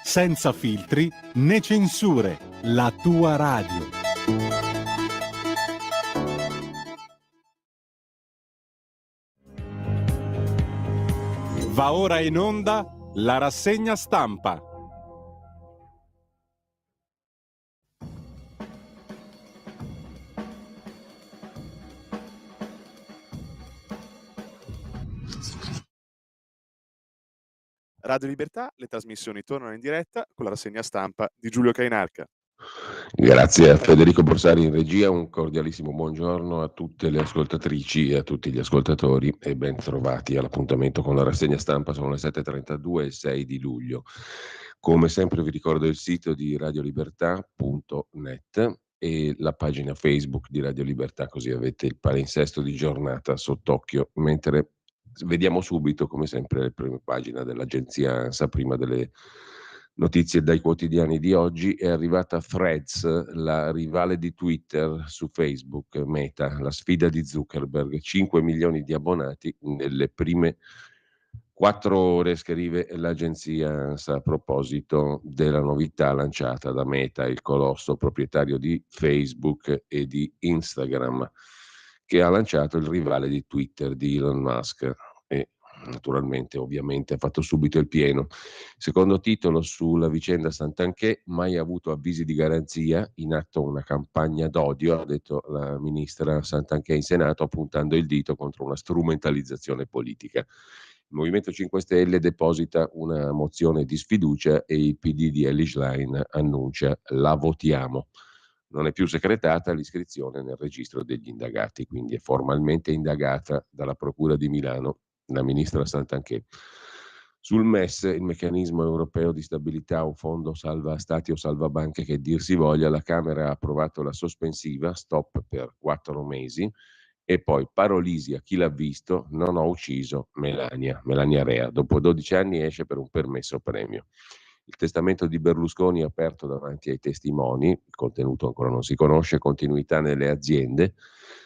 Senza filtri né censure, la tua radio. Va ora in onda la rassegna stampa. Radio Libertà, le trasmissioni tornano in diretta con la rassegna stampa di Giulio Cainarca. Grazie a Federico Borsari in regia, un cordialissimo buongiorno a tutte le ascoltatrici e a tutti gli ascoltatori e ben trovati all'appuntamento con la rassegna stampa. Sono le 7.32 e il 6 di luglio. Come sempre vi ricordo il sito di radiolibertà.net e la pagina Facebook di Radio Libertà, così avete il palinsesto di giornata sott'occhio, mentre vediamo subito, come sempre, le prime pagine dell'agenzia ANSA prima delle notizie dai quotidiani di oggi. È arrivata Threads, la rivale di Twitter su Facebook, Meta, la sfida di Zuckerberg, 5 milioni di abbonati nelle prime 4 ore, scrive l'agenzia ANSA a proposito della novità lanciata da Meta, il colosso proprietario di Facebook e di Instagram, che ha lanciato il rivale di Twitter di Elon Musk e naturalmente, ovviamente, ha fatto subito il pieno. Secondo titolo sulla vicenda Santanchè, mai avuto avvisi di garanzia, in atto una campagna d'odio, ha detto la ministra Santanchè in Senato, puntando il dito contro una strumentalizzazione politica. Il Movimento 5 Stelle deposita una mozione di sfiducia e il PD di Elly Schlein annuncia la votiamo. Non è più secretata l'iscrizione nel registro degli indagati, quindi è formalmente indagata dalla Procura di Milano la ministra Santanchè. Sul MES, il meccanismo europeo di stabilità, un fondo salva stati o salva banche che dir si voglia, la Camera ha approvato la sospensiva, stop per 4 mesi, e poi parolisi a chi l'ha visto, non ho ucciso Melania Rea, dopo 12 anni esce per un permesso premio. Il testamento di Berlusconi aperto davanti ai testimoni, il contenuto ancora non si conosce, continuità nelle aziende,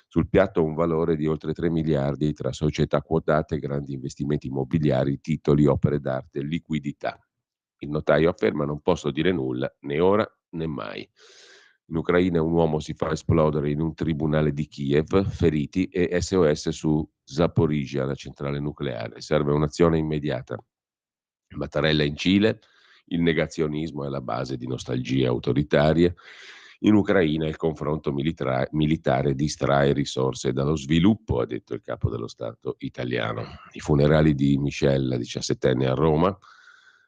sul piatto un valore di oltre 3 miliardi tra società quotate, grandi investimenti immobiliari, titoli, opere d'arte, liquidità. Il notaio afferma non posso dire nulla, né ora né mai. In Ucraina un uomo si fa esplodere in un tribunale di Kiev, feriti e SOS su Zaporizhzhia, la centrale nucleare. Serve un'azione immediata. Mattarella in Cile, il negazionismo è la base di nostalgie autoritarie. In Ucraina il confronto militare distrae risorse dallo sviluppo, ha detto il capo dello Stato italiano. I funerali di Michelle, 17enne a Roma,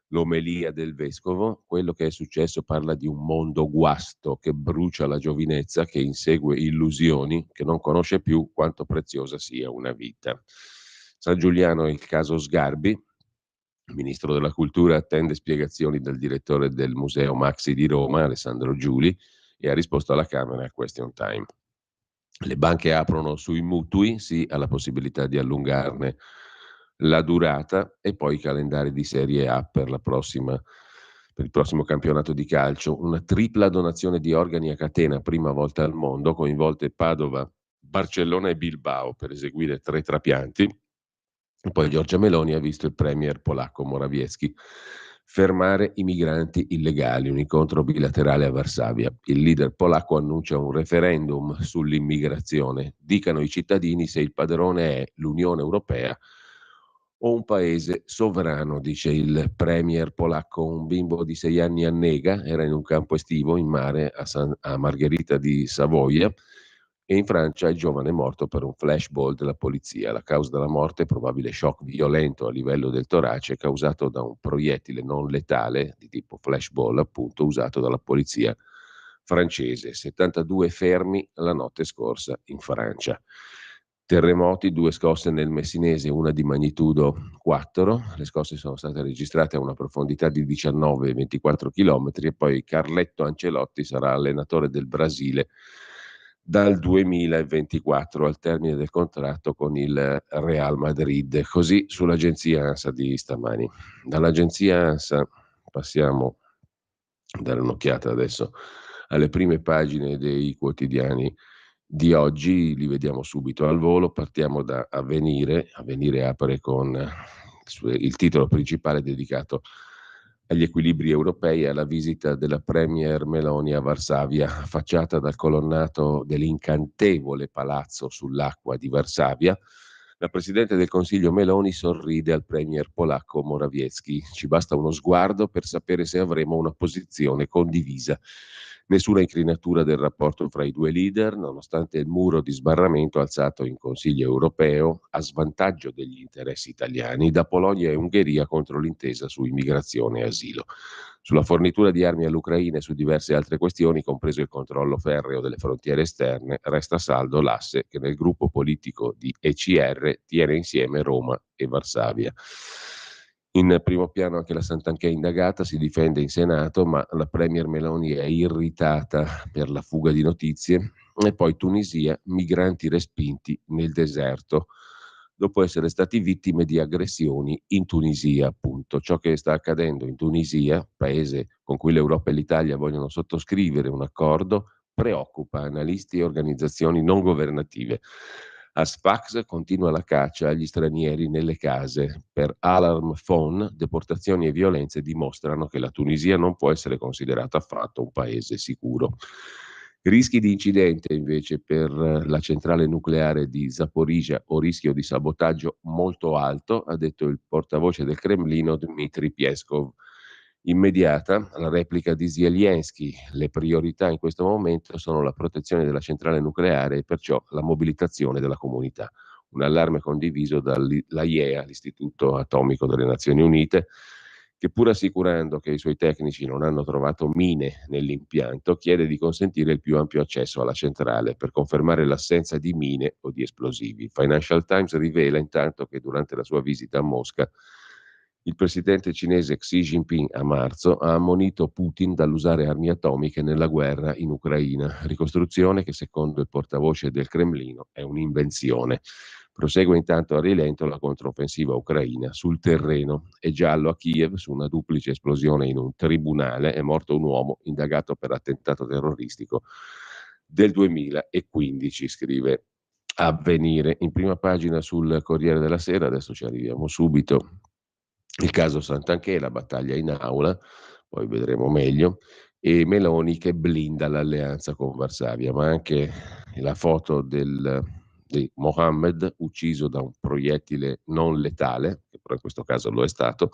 l'omelia del vescovo, quello che è successo parla di un mondo guasto che brucia la giovinezza, che insegue illusioni, che non conosce più quanto preziosa sia una vita. San Giuliano è il caso Sgarbi. Il ministro della Cultura attende spiegazioni dal direttore del Museo Maxi di Roma, Alessandro Giuli, e ha risposto alla Camera a question time. Le banche aprono sui mutui, sì alla possibilità di allungarne la durata, e poi i calendari di Serie A per il prossimo campionato di calcio. Una tripla donazione di organi a catena, prima volta al mondo, coinvolte Padova, Barcellona e Bilbao per eseguire 3 trapianti. E poi Giorgia Meloni ha visto il premier polacco Morawiecki fermare i migranti illegali, un incontro bilaterale a Varsavia. Il leader polacco annuncia un referendum sull'immigrazione. Dicano i cittadini se il padrone è l'Unione Europea o un paese sovrano, dice il premier polacco. Un bimbo di 6 anni annega, era in un campo estivo in mare a Margherita di Savoia, e in Francia il giovane è morto per un flashball della polizia. La causa della morte è probabile shock violento a livello del torace causato da un proiettile non letale di tipo flashball, appunto, usato dalla polizia francese. 72 fermi la notte scorsa in Francia. Terremoti, 2 scosse nel Messinese, una di magnitudo 4. Le scosse sono state registrate a una profondità di 19-24 km e poi Carletto Ancelotti sarà allenatore del Brasile dal 2024 al termine del contratto con il Real Madrid. Così sull'agenzia ANSA di stamani. Dall'agenzia ANSA passiamo a dare un'occhiata adesso alle prime pagine dei quotidiani di oggi, li vediamo subito al volo. Partiamo da Avvenire. Avvenire apre con il titolo principale dedicato agli equilibri europei e alla visita della premier Meloni a Varsavia, affacciata dal colonnato dell'incantevole palazzo sull'acqua di Varsavia. La Presidente del Consiglio Meloni sorride al premier polacco Morawiecki. Ci basta uno sguardo per sapere se avremo una posizione condivisa. Nessuna incrinatura del rapporto fra i due leader, nonostante il muro di sbarramento alzato in Consiglio europeo a svantaggio degli interessi italiani da Polonia e Ungheria contro l'intesa su immigrazione e asilo. Sulla fornitura di armi all'Ucraina e su diverse altre questioni, compreso il controllo ferreo delle frontiere esterne, resta saldo l'asse che nel gruppo politico di ECR tiene insieme Roma e Varsavia. In primo piano anche la Santanchè indagata si difende in Senato, ma la premier Meloni è irritata per la fuga di notizie. E poi Tunisia, migranti respinti nel deserto dopo essere stati vittime di aggressioni in Tunisia, appunto. Ciò che sta accadendo in Tunisia, paese con cui l'Europa e l'Italia vogliono sottoscrivere un accordo, preoccupa analisti e organizzazioni non governative. A Sfax continua la caccia agli stranieri nelle case. Per Alarm Phone, deportazioni e violenze dimostrano che la Tunisia non può essere considerata affatto un paese sicuro. Rischi di incidente invece per la centrale nucleare di Zaporizhzhia o rischio di sabotaggio molto alto, ha detto il portavoce del Cremlino Dmitry Peskov. Immediata la replica di Zelensky. Le priorità in questo momento sono la protezione della centrale nucleare e perciò la mobilitazione della comunità. Un allarme condiviso dall'AIEA, l'Istituto Atomico delle Nazioni Unite, che pur assicurando che i suoi tecnici non hanno trovato mine nell'impianto, chiede di consentire il più ampio accesso alla centrale per confermare l'assenza di mine o di esplosivi. Financial Times rivela intanto che durante la sua visita a Mosca il presidente cinese Xi Jinping a marzo ha ammonito Putin dall'usare armi atomiche nella guerra in Ucraina, ricostruzione che secondo il portavoce del Cremlino è un'invenzione. Prosegue intanto a rilento la controffensiva ucraina sul terreno. È giallo a Kiev su una duplice esplosione in un tribunale, è morto un uomo indagato per attentato terroristico del 2015, scrive Avvenire. In prima pagina sul Corriere della Sera, adesso ci arriviamo subito, il caso Santanchè, la battaglia in aula, poi vedremo meglio, e Meloni che blinda l'alleanza con Varsavia, ma anche la foto di Mohammed ucciso da un proiettile non letale, che però in questo caso lo è stato,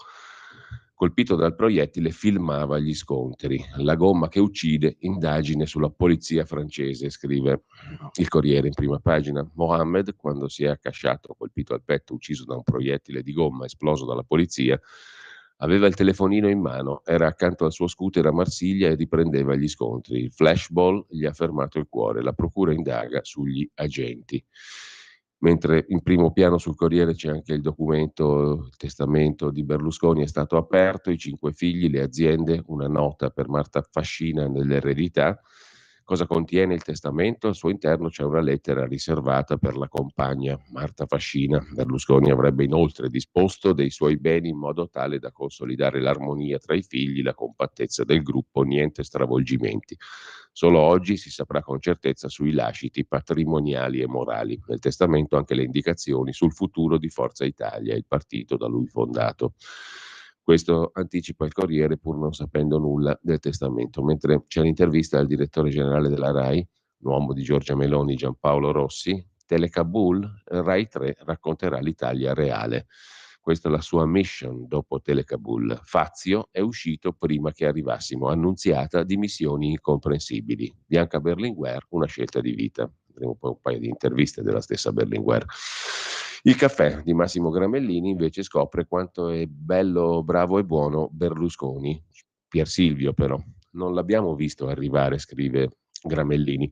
colpito dal proiettile filmava gli scontri. La gomma che uccide, indagine sulla polizia francese, scrive il Corriere in prima pagina. Mohammed, quando si è accasciato, colpito al petto, ucciso da un proiettile di gomma esploso dalla polizia, aveva il telefonino in mano, era accanto al suo scooter a Marsiglia e riprendeva gli scontri. Il flashball gli ha fermato il cuore. La procura indaga sugli agenti. Mentre in primo piano sul Corriere c'è anche il documento, il testamento di Berlusconi è stato aperto, i 5 figli, le aziende, una nota per Marta Fascina nell'eredità. Cosa contiene il testamento? Al suo interno c'è una lettera riservata per la compagna Marta Fascina. Berlusconi avrebbe inoltre disposto dei suoi beni in modo tale da consolidare l'armonia tra i figli, la compattezza del gruppo, niente stravolgimenti. Solo oggi si saprà con certezza sui lasciti patrimoniali e morali. Nel testamento anche le indicazioni sul futuro di Forza Italia, il partito da lui fondato. Questo anticipa il Corriere pur non sapendo nulla del testamento, mentre c'è l'intervista al direttore generale della RAI, l'uomo di Giorgia Meloni, Giampaolo Rossi. Telecabul, Rai 3 racconterà l'Italia reale. Questa è la sua mission dopo Telecabul. Fazio è uscito prima che arrivassimo. Annunziata dimissioni incomprensibili. Bianca Berlinguer, una scelta di vita. Vedremo poi un paio di interviste della stessa Berlinguer. Il caffè di Massimo Gramellini invece scopre quanto è bello, bravo e buono Berlusconi. Pier Silvio però. Non l'abbiamo visto arrivare, scrive Gramellini.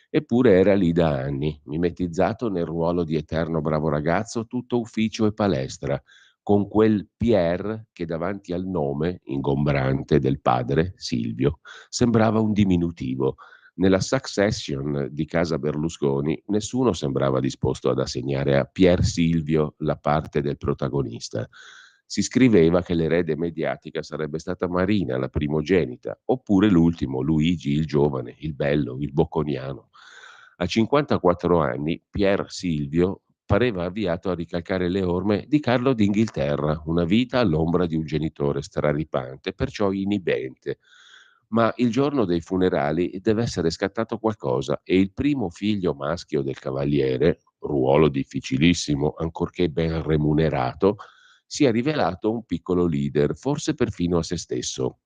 Eppure era lì da anni, mimetizzato nel ruolo di eterno bravo ragazzo, tutto ufficio e palestra, con quel Pier che davanti al nome ingombrante del padre, Silvio, sembrava un diminutivo. Nella succession di casa Berlusconi nessuno sembrava disposto ad assegnare a Pier Silvio la parte del protagonista. Si scriveva che l'erede mediatica sarebbe stata Marina, la primogenita, oppure l'ultimo, Luigi, il giovane, il bello, il bocconiano. A 54 anni Pier Silvio pareva avviato a ricalcare le orme di Carlo d'Inghilterra, una vita all'ombra di un genitore straripante, perciò inibente. Ma il giorno dei funerali deve essere scattato qualcosa e il primo figlio maschio del cavaliere, ruolo difficilissimo ancorché ben remunerato, si è rivelato un piccolo leader, forse perfino a se stesso.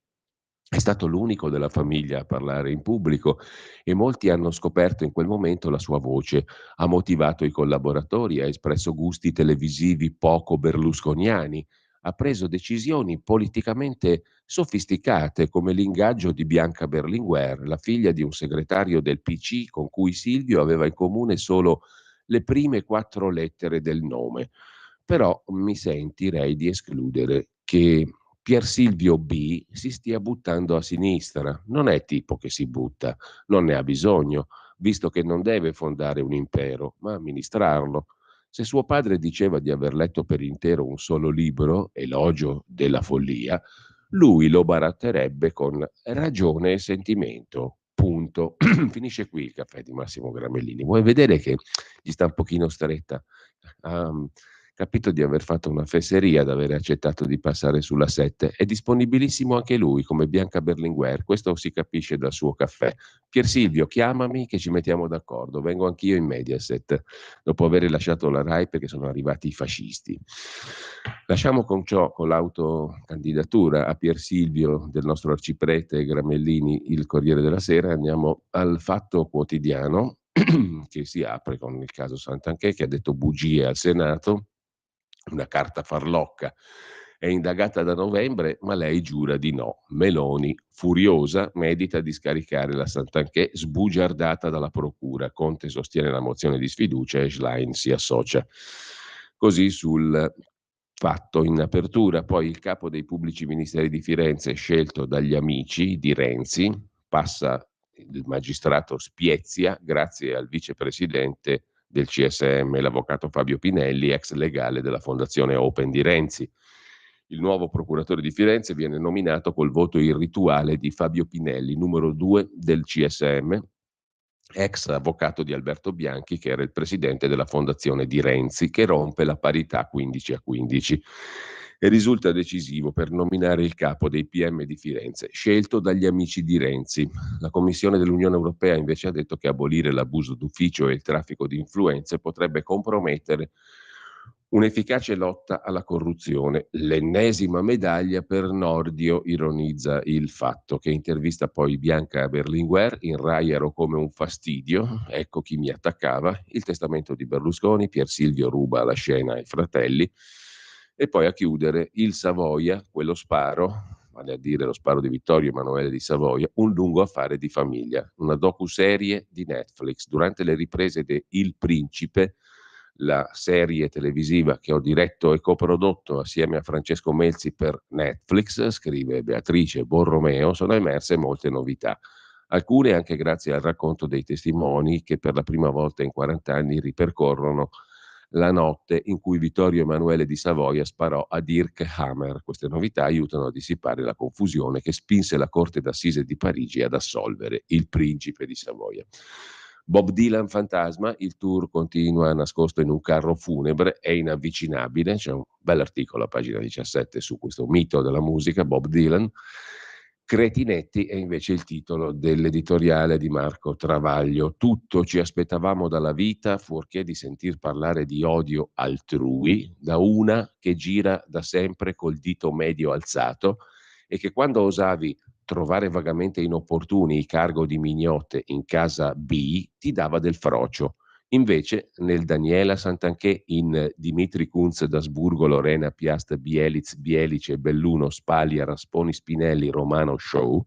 È stato l'unico della famiglia a parlare in pubblico e molti hanno scoperto in quel momento la sua voce. Ha motivato i collaboratori, ha espresso gusti televisivi poco berlusconiani, ha preso decisioni politicamente sofisticate come l'ingaggio di Bianca Berlinguer, la figlia di un segretario del PC con cui Silvio aveva in comune solo le prime 4 lettere del nome. Però mi sentirei di escludere che Pier Silvio B si stia buttando a sinistra. Non è tipo che si butta, non ne ha bisogno, visto che non deve fondare un impero, ma amministrarlo. Se suo padre diceva di aver letto per intero un solo libro, Elogio della follia, lui lo baratterebbe con ragione e sentimento. Punto. Finisce qui il caffè di Massimo Gramellini. Vuoi vedere che gli sta un pochino stretta? Ha capito di aver fatto una fesseria ad aver accettato di passare sulla 7. È disponibilissimo anche lui, come Bianca Berlinguer. Questo si capisce dal suo caffè. Pier Silvio, chiamami che ci mettiamo d'accordo. Vengo anch'io in Mediaset, dopo aver lasciato la Rai perché sono arrivati i fascisti. Lasciamo con ciò, con l'autocandidatura a Pier Silvio del nostro arciprete Gramellini, il Corriere della Sera. Andiamo al Fatto Quotidiano che si apre con il caso Santanchè, che ha detto bugie al Senato, una carta farlocca. È indagata da novembre, ma lei giura di no. Meloni, furiosa, medita di scaricare la Santanchè, sbugiardata dalla procura. Conte sostiene la mozione di sfiducia e Schlein si associa. Così sul Fatto in apertura. Poi il capo dei pubblici ministeri di Firenze, scelto dagli amici di Renzi, passa il magistrato Spiezia grazie al vicepresidente del CSM, l'avvocato Fabio Pinelli, ex legale della Fondazione Open di Renzi. Il nuovo procuratore di Firenze viene nominato col voto irrituale di Fabio Pinelli, numero 2 del CSM, ex avvocato di Alberto Bianchi, che era il presidente della Fondazione di Renzi, che rompe la parità 15-15 e risulta decisivo per nominare il capo dei PM di Firenze, scelto dagli amici di Renzi. La Commissione dell'Unione Europea invece ha detto che abolire l'abuso d'ufficio e il traffico di influenze potrebbe compromettere un'efficace lotta alla corruzione. L'ennesima medaglia per Nordio, ironizza il Fatto, che intervista poi Bianca Berlinguer, in Rai ero come un fastidio, ecco chi mi attaccava, il testamento di Berlusconi, Pier Silvio ruba la scena ai fratelli, e poi a chiudere il Savoia, quello sparo, vale a dire lo sparo di Vittorio Emanuele di Savoia, un lungo affare di famiglia, una docuserie di Netflix. Durante le riprese di Il Principe, la serie televisiva che ho diretto e coprodotto assieme a Francesco Melzi per Netflix, scrive Beatrice Borromeo, sono emerse molte novità. Alcune anche grazie al racconto dei testimoni che per la prima volta in 40 anni ripercorrono la notte in cui Vittorio Emanuele di Savoia sparò a Dirk Hammer. Queste novità aiutano a dissipare la confusione che spinse la Corte d'Assise di Parigi ad assolvere il principe di Savoia. Bob Dylan fantasma, il tour continua nascosto in un carro funebre, è inavvicinabile, c'è un bell'articolo a pagina 17 su questo mito della musica, Bob Dylan. Cretinetti è invece il titolo dell'editoriale di Marco Travaglio. Tutto ci aspettavamo dalla vita, fuorché di sentir parlare di odio altrui, da una che gira da sempre col dito medio alzato e che quando osavi trovare vagamente inopportuni i cargo di mignotte in casa B ti dava del frocio. Invece nel Daniela Santanchè, in Dimitri Kunz d'Asburgo, Lorena Piast Bielitz Bielice Belluno Spalia Rasponi Spinelli Romano Show,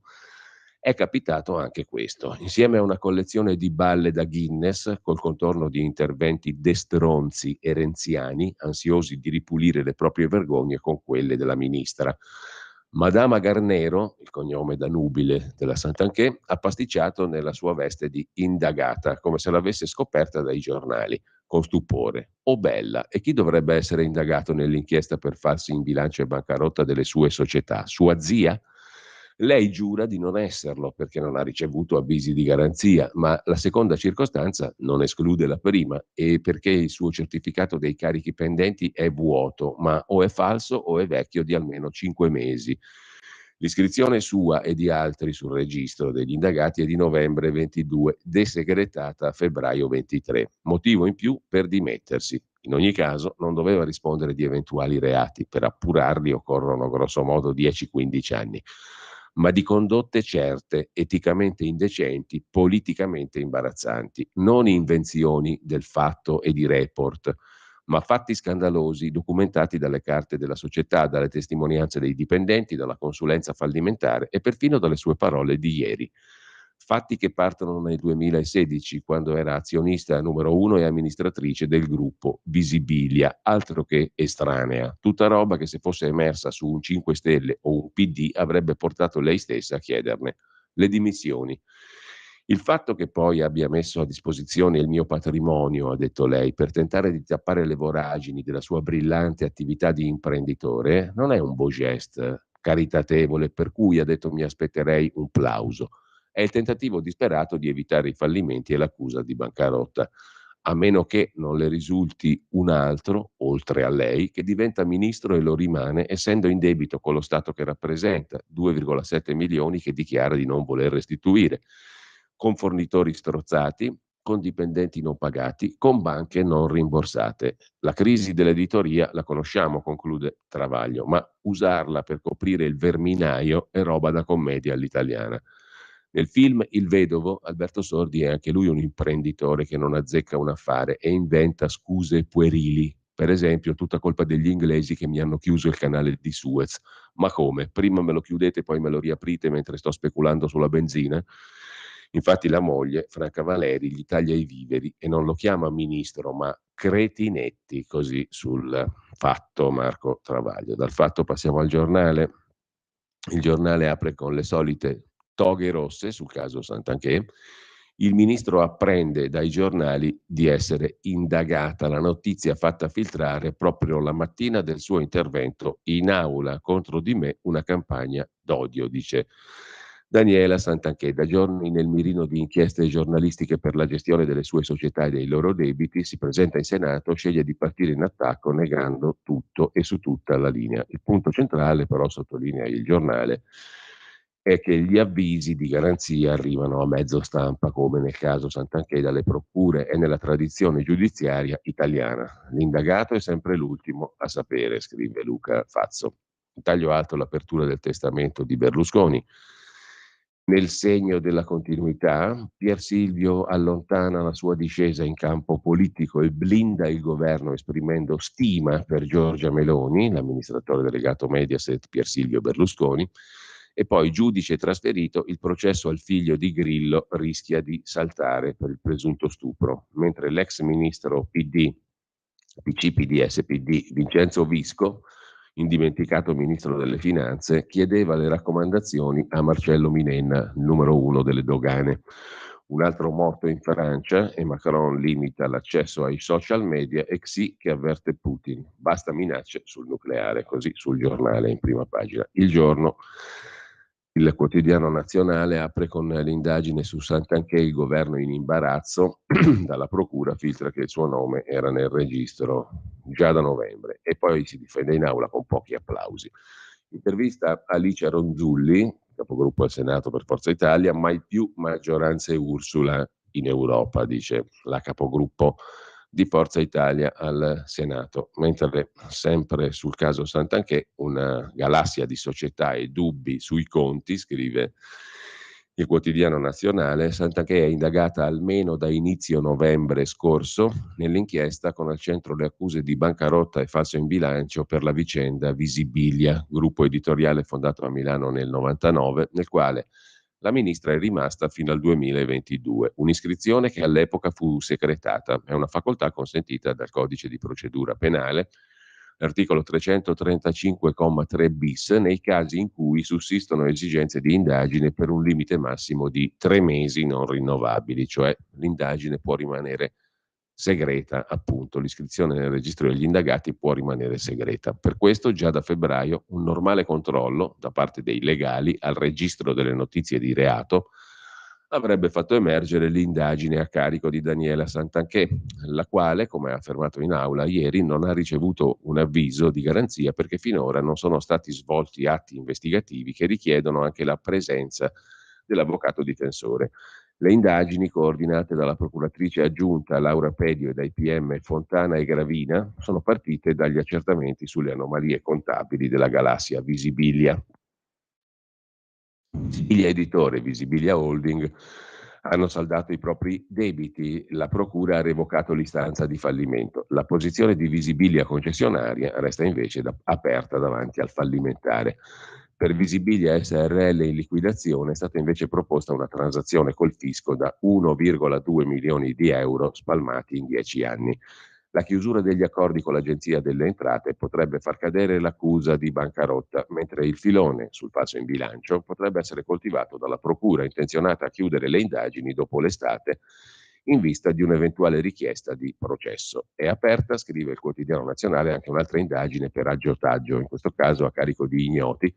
è capitato anche questo, insieme a una collezione di balle da Guinness col contorno di interventi destronzi e renziani, ansiosi di ripulire le proprie vergogne con quelle della ministra. Madama Garnero, il cognome da nubile della Santanchè, ha pasticciato nella sua veste di indagata, come se l'avesse scoperta dai giornali, con stupore. Oh bella, e chi dovrebbe essere indagato nell'inchiesta per falsi in bilancio e bancarotta delle sue società? Sua zia? Lei giura di non esserlo perché non ha ricevuto avvisi di garanzia, ma la seconda circostanza non esclude la prima e perché il suo certificato dei carichi pendenti è vuoto, ma o è falso o è vecchio di almeno 5 mesi. L'iscrizione sua e di altri sul registro degli indagati è di novembre 22, desegretata a febbraio 23. Motivo in più per dimettersi. In ogni caso non doveva rispondere di eventuali reati, per appurarli occorrono grosso modo 10-15 anni, ma di condotte certe, eticamente indecenti, politicamente imbarazzanti, non invenzioni del fatto e di report, ma fatti scandalosi documentati dalle carte della società, dalle testimonianze dei dipendenti, dalla consulenza fallimentare e perfino dalle sue parole di ieri. Fatti che partono nel 2016, quando era azionista numero 1 e amministratrice del gruppo Visibilia, altro che estranea, tutta roba che se fosse emersa su un 5 Stelle o un PD avrebbe portato lei stessa a chiederne le dimissioni. Il fatto che poi abbia messo a disposizione il mio patrimonio, ha detto lei, per tentare di tappare le voragini della sua brillante attività di imprenditore, non è un beau geste caritatevole per cui, ha detto, mi aspetterei un plauso. È il tentativo disperato di evitare i fallimenti e l'accusa di bancarotta, a meno che non le risulti un altro, oltre a lei, che diventa ministro e lo rimane, essendo in debito con lo Stato che rappresenta, 2,7 milioni che dichiara di non voler restituire, con fornitori strozzati, con dipendenti non pagati, con banche non rimborsate. La crisi dell'editoria la conosciamo, conclude Travaglio, ma usarla per coprire il verminaio è roba da commedia all'italiana. Nel film Il Vedovo, Alberto Sordi è anche lui un imprenditore che non azzecca un affare e inventa scuse puerili. Per esempio, tutta colpa degli inglesi che mi hanno chiuso il canale di Suez. Ma come? Prima me lo chiudete, poi me lo riaprite mentre sto speculando sulla benzina? Infatti la moglie, Franca Valeri, gli taglia i viveri e non lo chiama ministro, ma Cretinetti, così sul Fatto, Marco Travaglio. Dal Fatto passiamo al Giornale. Il Giornale apre con le solite toghe rosse sul caso Santanchè. Il ministro apprende dai giornali di essere indagata, la notizia fatta filtrare proprio la mattina del suo intervento in aula contro di me, una campagna d'odio, dice Daniela Santanchè. Da giorni nel mirino di inchieste giornalistiche per la gestione delle sue società e dei loro debiti, si presenta in Senato, sceglie di partire in attacco negando tutto e su tutta la linea. Il punto centrale, però, sottolinea il giornale, è che gli avvisi di garanzia arrivano a mezzo stampa, come nel caso Santanchè, dalle procure e nella tradizione giudiziaria italiana. L'indagato è sempre l'ultimo a sapere, scrive Luca Fazzo. In taglio alto l'apertura del testamento di Berlusconi. Nel segno della continuità, Pier Silvio allontana la sua discesa in campo politico e blinda il governo esprimendo stima per Giorgia Meloni, l'amministratore delegato Mediaset Pier Silvio Berlusconi, e poi giudice trasferito, il processo al figlio di Grillo rischia di saltare per il presunto stupro, mentre l'ex ministro PD, PC, PDS, PD Vincenzo Visco, indimenticato ministro delle finanze, chiedeva le raccomandazioni a Marcello Minenna, il numero 1 delle dogane. Un altro morto in Francia e Macron limita l'accesso ai social media e Xi che avverte Putin. Basta minacce sul nucleare, così sul giornale in prima pagina. Il Giorno, il quotidiano nazionale, apre con l'indagine su Santanchè, il governo in imbarazzo, dalla procura filtra che il suo nome era nel registro già da novembre e poi si difende in aula con pochi applausi. Intervista Alicia Ronzulli, capogruppo al Senato per Forza Italia, mai più maggioranze Ursula in Europa, dice la capogruppo di Forza Italia al Senato, mentre sempre sul caso Santanchè una galassia di società e dubbi sui conti, scrive il quotidiano nazionale. Santanchè è indagata almeno da inizio novembre scorso nell'inchiesta con al centro le accuse di bancarotta e falso in bilancio per la vicenda Visibilia, gruppo editoriale fondato a Milano nel 99, nel quale la ministra è rimasta fino al 2022, un'iscrizione che all'epoca fu secretata, è una facoltà consentita dal codice di procedura penale, l'articolo 335,3 bis, nei casi in cui sussistono esigenze di indagine per un limite massimo di 3 mesi non rinnovabili, cioè l'indagine può rimanere segreta, appunto. L'iscrizione nel registro degli indagati può rimanere segreta. Per questo già da febbraio un normale controllo da parte dei legali al registro delle notizie di reato avrebbe fatto emergere l'indagine a carico di Daniela Santanchè, la quale, come ha affermato in aula ieri, non ha ricevuto un avviso di garanzia perché finora non sono stati svolti atti investigativi che richiedono anche la presenza dell'avvocato difensore. Le indagini, coordinate dalla procuratrice aggiunta Laura Pedio e dai PM Fontana e Gravina, sono partite dagli accertamenti sulle anomalie contabili della galassia Visibilia. Visibilia Editore e Visibilia Holding hanno saldato i propri debiti, la procura ha revocato l'istanza di fallimento. La posizione di Visibilia concessionaria resta invece aperta davanti al fallimentare. Per Visibilia SRL in liquidazione è stata invece proposta una transazione col fisco da 1,2 milioni di euro spalmati in 10 anni. La chiusura degli accordi con l'Agenzia delle Entrate potrebbe far cadere l'accusa di bancarotta, mentre il filone sul falso in bilancio potrebbe essere coltivato dalla Procura intenzionata a chiudere le indagini dopo l'estate in vista di un'eventuale richiesta di processo. È aperta, scrive il Quotidiano Nazionale, anche un'altra indagine per aggiotaggio, in questo caso a carico di ignoti,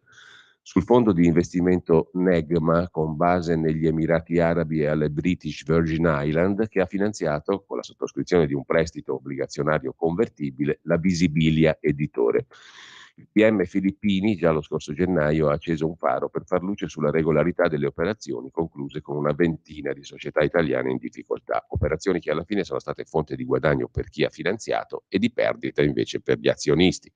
sul fondo di investimento Negma con base negli Emirati Arabi e alle British Virgin Island, che ha finanziato con la sottoscrizione di un prestito obbligazionario convertibile la Visibilia Editore. Il PM Filippini già lo scorso gennaio ha acceso un faro per far luce sulla regolarità delle operazioni concluse con una ventina di società italiane in difficoltà, operazioni che alla fine sono state fonte di guadagno per chi ha finanziato e di perdita invece per gli azionisti.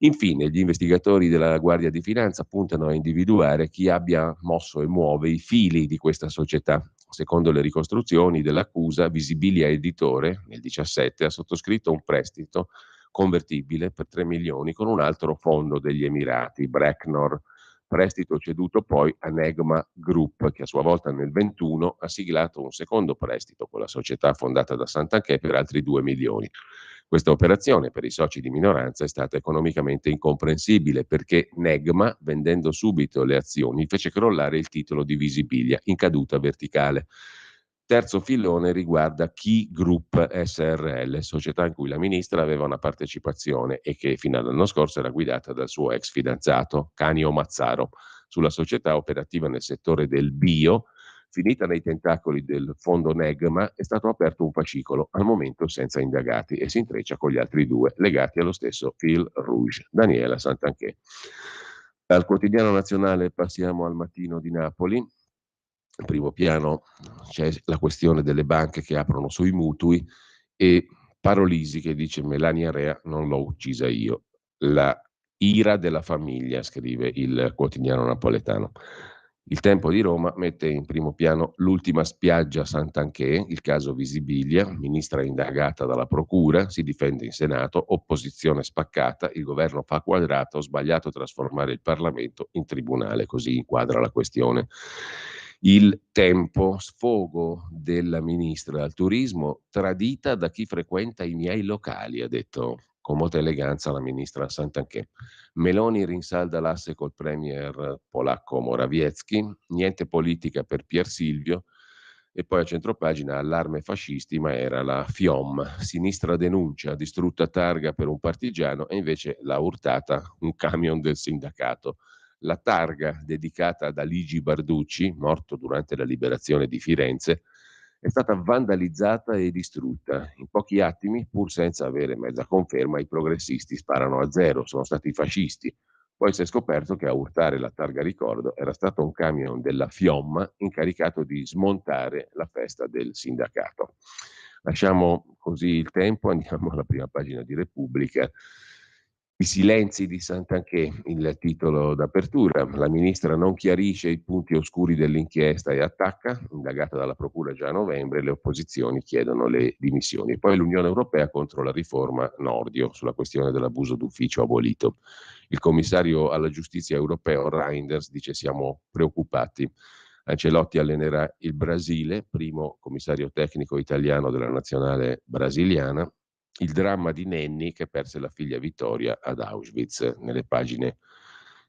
Infine, gli investigatori della Guardia di Finanza puntano a individuare chi abbia mosso e muove i fili di questa società. Secondo le ricostruzioni dell'accusa, Visibilia Editore nel 2017 ha sottoscritto un prestito convertibile per 3 milioni con un altro fondo degli Emirati, Bracknor, prestito ceduto poi a Negma Group, che a sua volta nel 2021 ha siglato un secondo prestito con la società fondata da Santanchè per altri 2 milioni. Questa operazione per i soci di minoranza è stata economicamente incomprensibile perché Negma, vendendo subito le azioni, fece crollare il titolo di Visibilia in caduta verticale. Terzo filone riguarda Key Group SRL, società in cui la ministra aveva una partecipazione e che fino all'anno scorso era guidata dal suo ex fidanzato Canio Mazzaro. Sulla società operativa nel settore del bio, finita nei tentacoli del fondo Negma, è stato aperto un fascicolo, al momento senza indagati, e si intreccia con gli altri due legati allo stesso fil rouge, Daniela Santanchè. Dal Quotidiano Nazionale passiamo al Mattino di Napoli. In primo piano c'è la questione delle banche che aprono sui mutui e Parolisi che dice Melania Rea non l'ho uccisa io. La ira della famiglia, scrive il quotidiano napoletano. Il Tempo di Roma mette in primo piano l'ultima spiaggia Santanchè, il caso Visibilia, ministra indagata dalla procura, si difende in Senato, opposizione spaccata, il governo fa quadrato, sbagliato trasformare il Parlamento in tribunale, così inquadra la questione. Il Tempo, sfogo della ministra al turismo, tradita da chi frequenta i miei locali, ha detto con molta eleganza la ministra Santanchè. Meloni rinsalda l'asse col premier polacco Morawiecki, niente politica per Pier Silvio, e poi a centropagina allarme fascisti, ma era la FIOM, sinistra denuncia, distrutta targa per un partigiano e invece l'ha urtata un camion del sindacato. La targa dedicata ad Aligi Barducci, morto durante la liberazione di Firenze, è stata vandalizzata e distrutta. In pochi attimi, pur senza avere mezza conferma, i progressisti sparano a zero, sono stati i fascisti. Poi si è scoperto che a urtare la targa ricordo era stato un camion della FIOM incaricato di smontare la festa del sindacato. Lasciamo così il Tempo, andiamo alla prima pagina di Repubblica. I silenzi di Santanchè, il titolo d'apertura. La ministra non chiarisce i punti oscuri dell'inchiesta e attacca, indagata dalla procura già a novembre, le opposizioni chiedono le dimissioni. Poi l'Unione Europea contro la riforma Nordio sulla questione dell'abuso d'ufficio abolito. Il commissario alla giustizia europeo Reinders dice siamo preoccupati. Ancelotti allenerà il Brasile, primo commissario tecnico italiano della nazionale brasiliana. Il dramma di Nenni che perse la figlia Vittoria ad Auschwitz, nelle pagine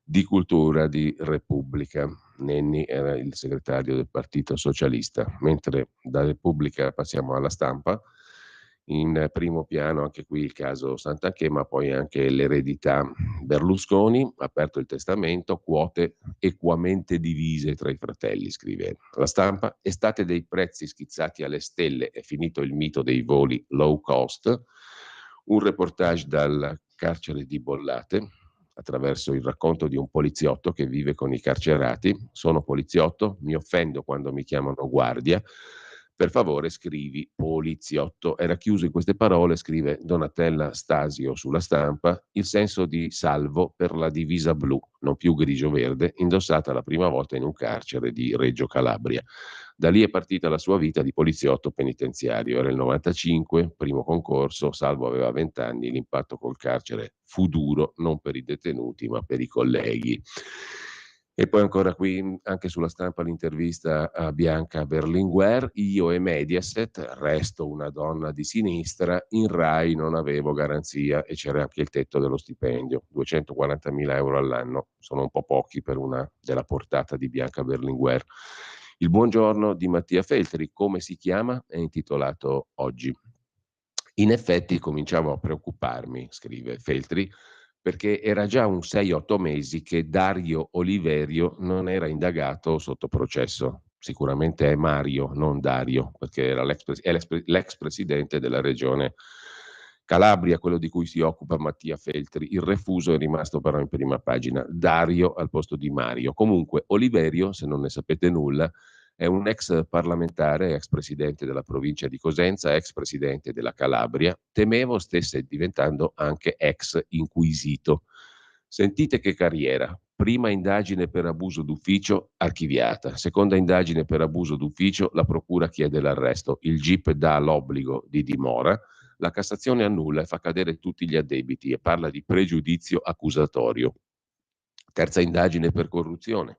di cultura di Repubblica. Nenni era il segretario del Partito Socialista, mentre da Repubblica passiamo alla Stampa. In primo piano anche qui il caso Santanchè, ma poi anche l'eredità Berlusconi, aperto il testamento, quote equamente divise tra i fratelli, scrive La Stampa, estate dei prezzi schizzati alle stelle, è finito il mito dei voli low cost, un reportage dal carcere di Bollate, attraverso il racconto di un poliziotto che vive con i carcerati. Sono poliziotto, mi offendo quando mi chiamano guardia. Per favore scrivi poliziotto. Era chiuso in queste parole, scrive Donatella Stasio sulla Stampa, il senso di salvo per la divisa blu, non più grigio-verde, indossata la prima volta in un carcere di Reggio Calabria. Da lì è partita la sua vita di poliziotto penitenziario. Era il 95, primo concorso, Salvo aveva 20 anni, l'impatto col carcere fu duro, non per i detenuti ma per i colleghi. E poi ancora qui, anche sulla Stampa, l'intervista a Bianca Berlinguer, io e Mediaset, resto una donna di sinistra, in Rai non avevo garanzia e c'era anche il tetto dello stipendio, 240.000 euro all'anno, sono un po' pochi per una della portata di Bianca Berlinguer. Il buongiorno di Mattia Feltri, come si chiama? È intitolato oggi. In effetti cominciavo a preoccuparmi, scrive Feltri, perché era già un 6-8 mesi che Dario Oliverio non era indagato sotto processo. Sicuramente è Mario, non Dario, perché era l'ex presidente della regione Calabria, quello di cui si occupa Mattia Feltri. Il refuso è rimasto però in prima pagina. Dario al posto di Mario. Comunque Oliverio, se non ne sapete nulla, è un ex parlamentare, ex presidente della provincia di Cosenza, ex presidente della Calabria. Temevo stesse diventando anche ex inquisito. Sentite che carriera. Prima indagine per abuso d'ufficio archiviata. Seconda indagine per abuso d'ufficio, la procura chiede l'arresto. Il GIP dà l'obbligo di dimora. La Cassazione annulla e fa cadere tutti gli addebiti e parla di pregiudizio accusatorio. Terza indagine per corruzione.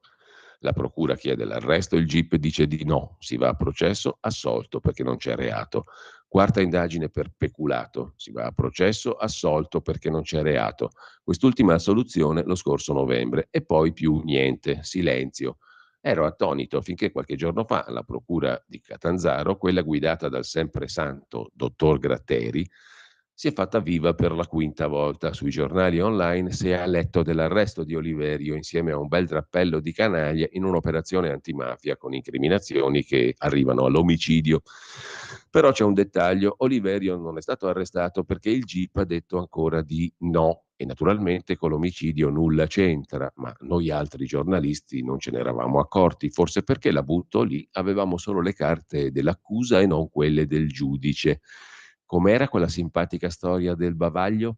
La procura chiede l'arresto, il GIP dice di no, si va a processo, assolto perché non c'è reato. Quarta indagine per peculato, si va a processo, assolto perché non c'è reato. Quest'ultima assoluzione lo scorso novembre e poi più niente, silenzio. Ero attonito finché qualche giorno fa la procura di Catanzaro, quella guidata dal sempre santo dottor Gratteri, si è fatta viva per la quinta volta. Sui giornali online si è a letto dell'arresto di Oliverio insieme a un bel drappello di canaglie in un'operazione antimafia con incriminazioni che arrivano all'omicidio. Però c'è un dettaglio, Oliverio non è stato arrestato perché il GIP ha detto ancora di no e naturalmente con l'omicidio nulla c'entra, ma noi altri giornalisti non ce ne eravamo accorti, forse perché la butto lì, avevamo solo le carte dell'accusa e non quelle del giudice. Com'era quella simpatica storia del bavaglio?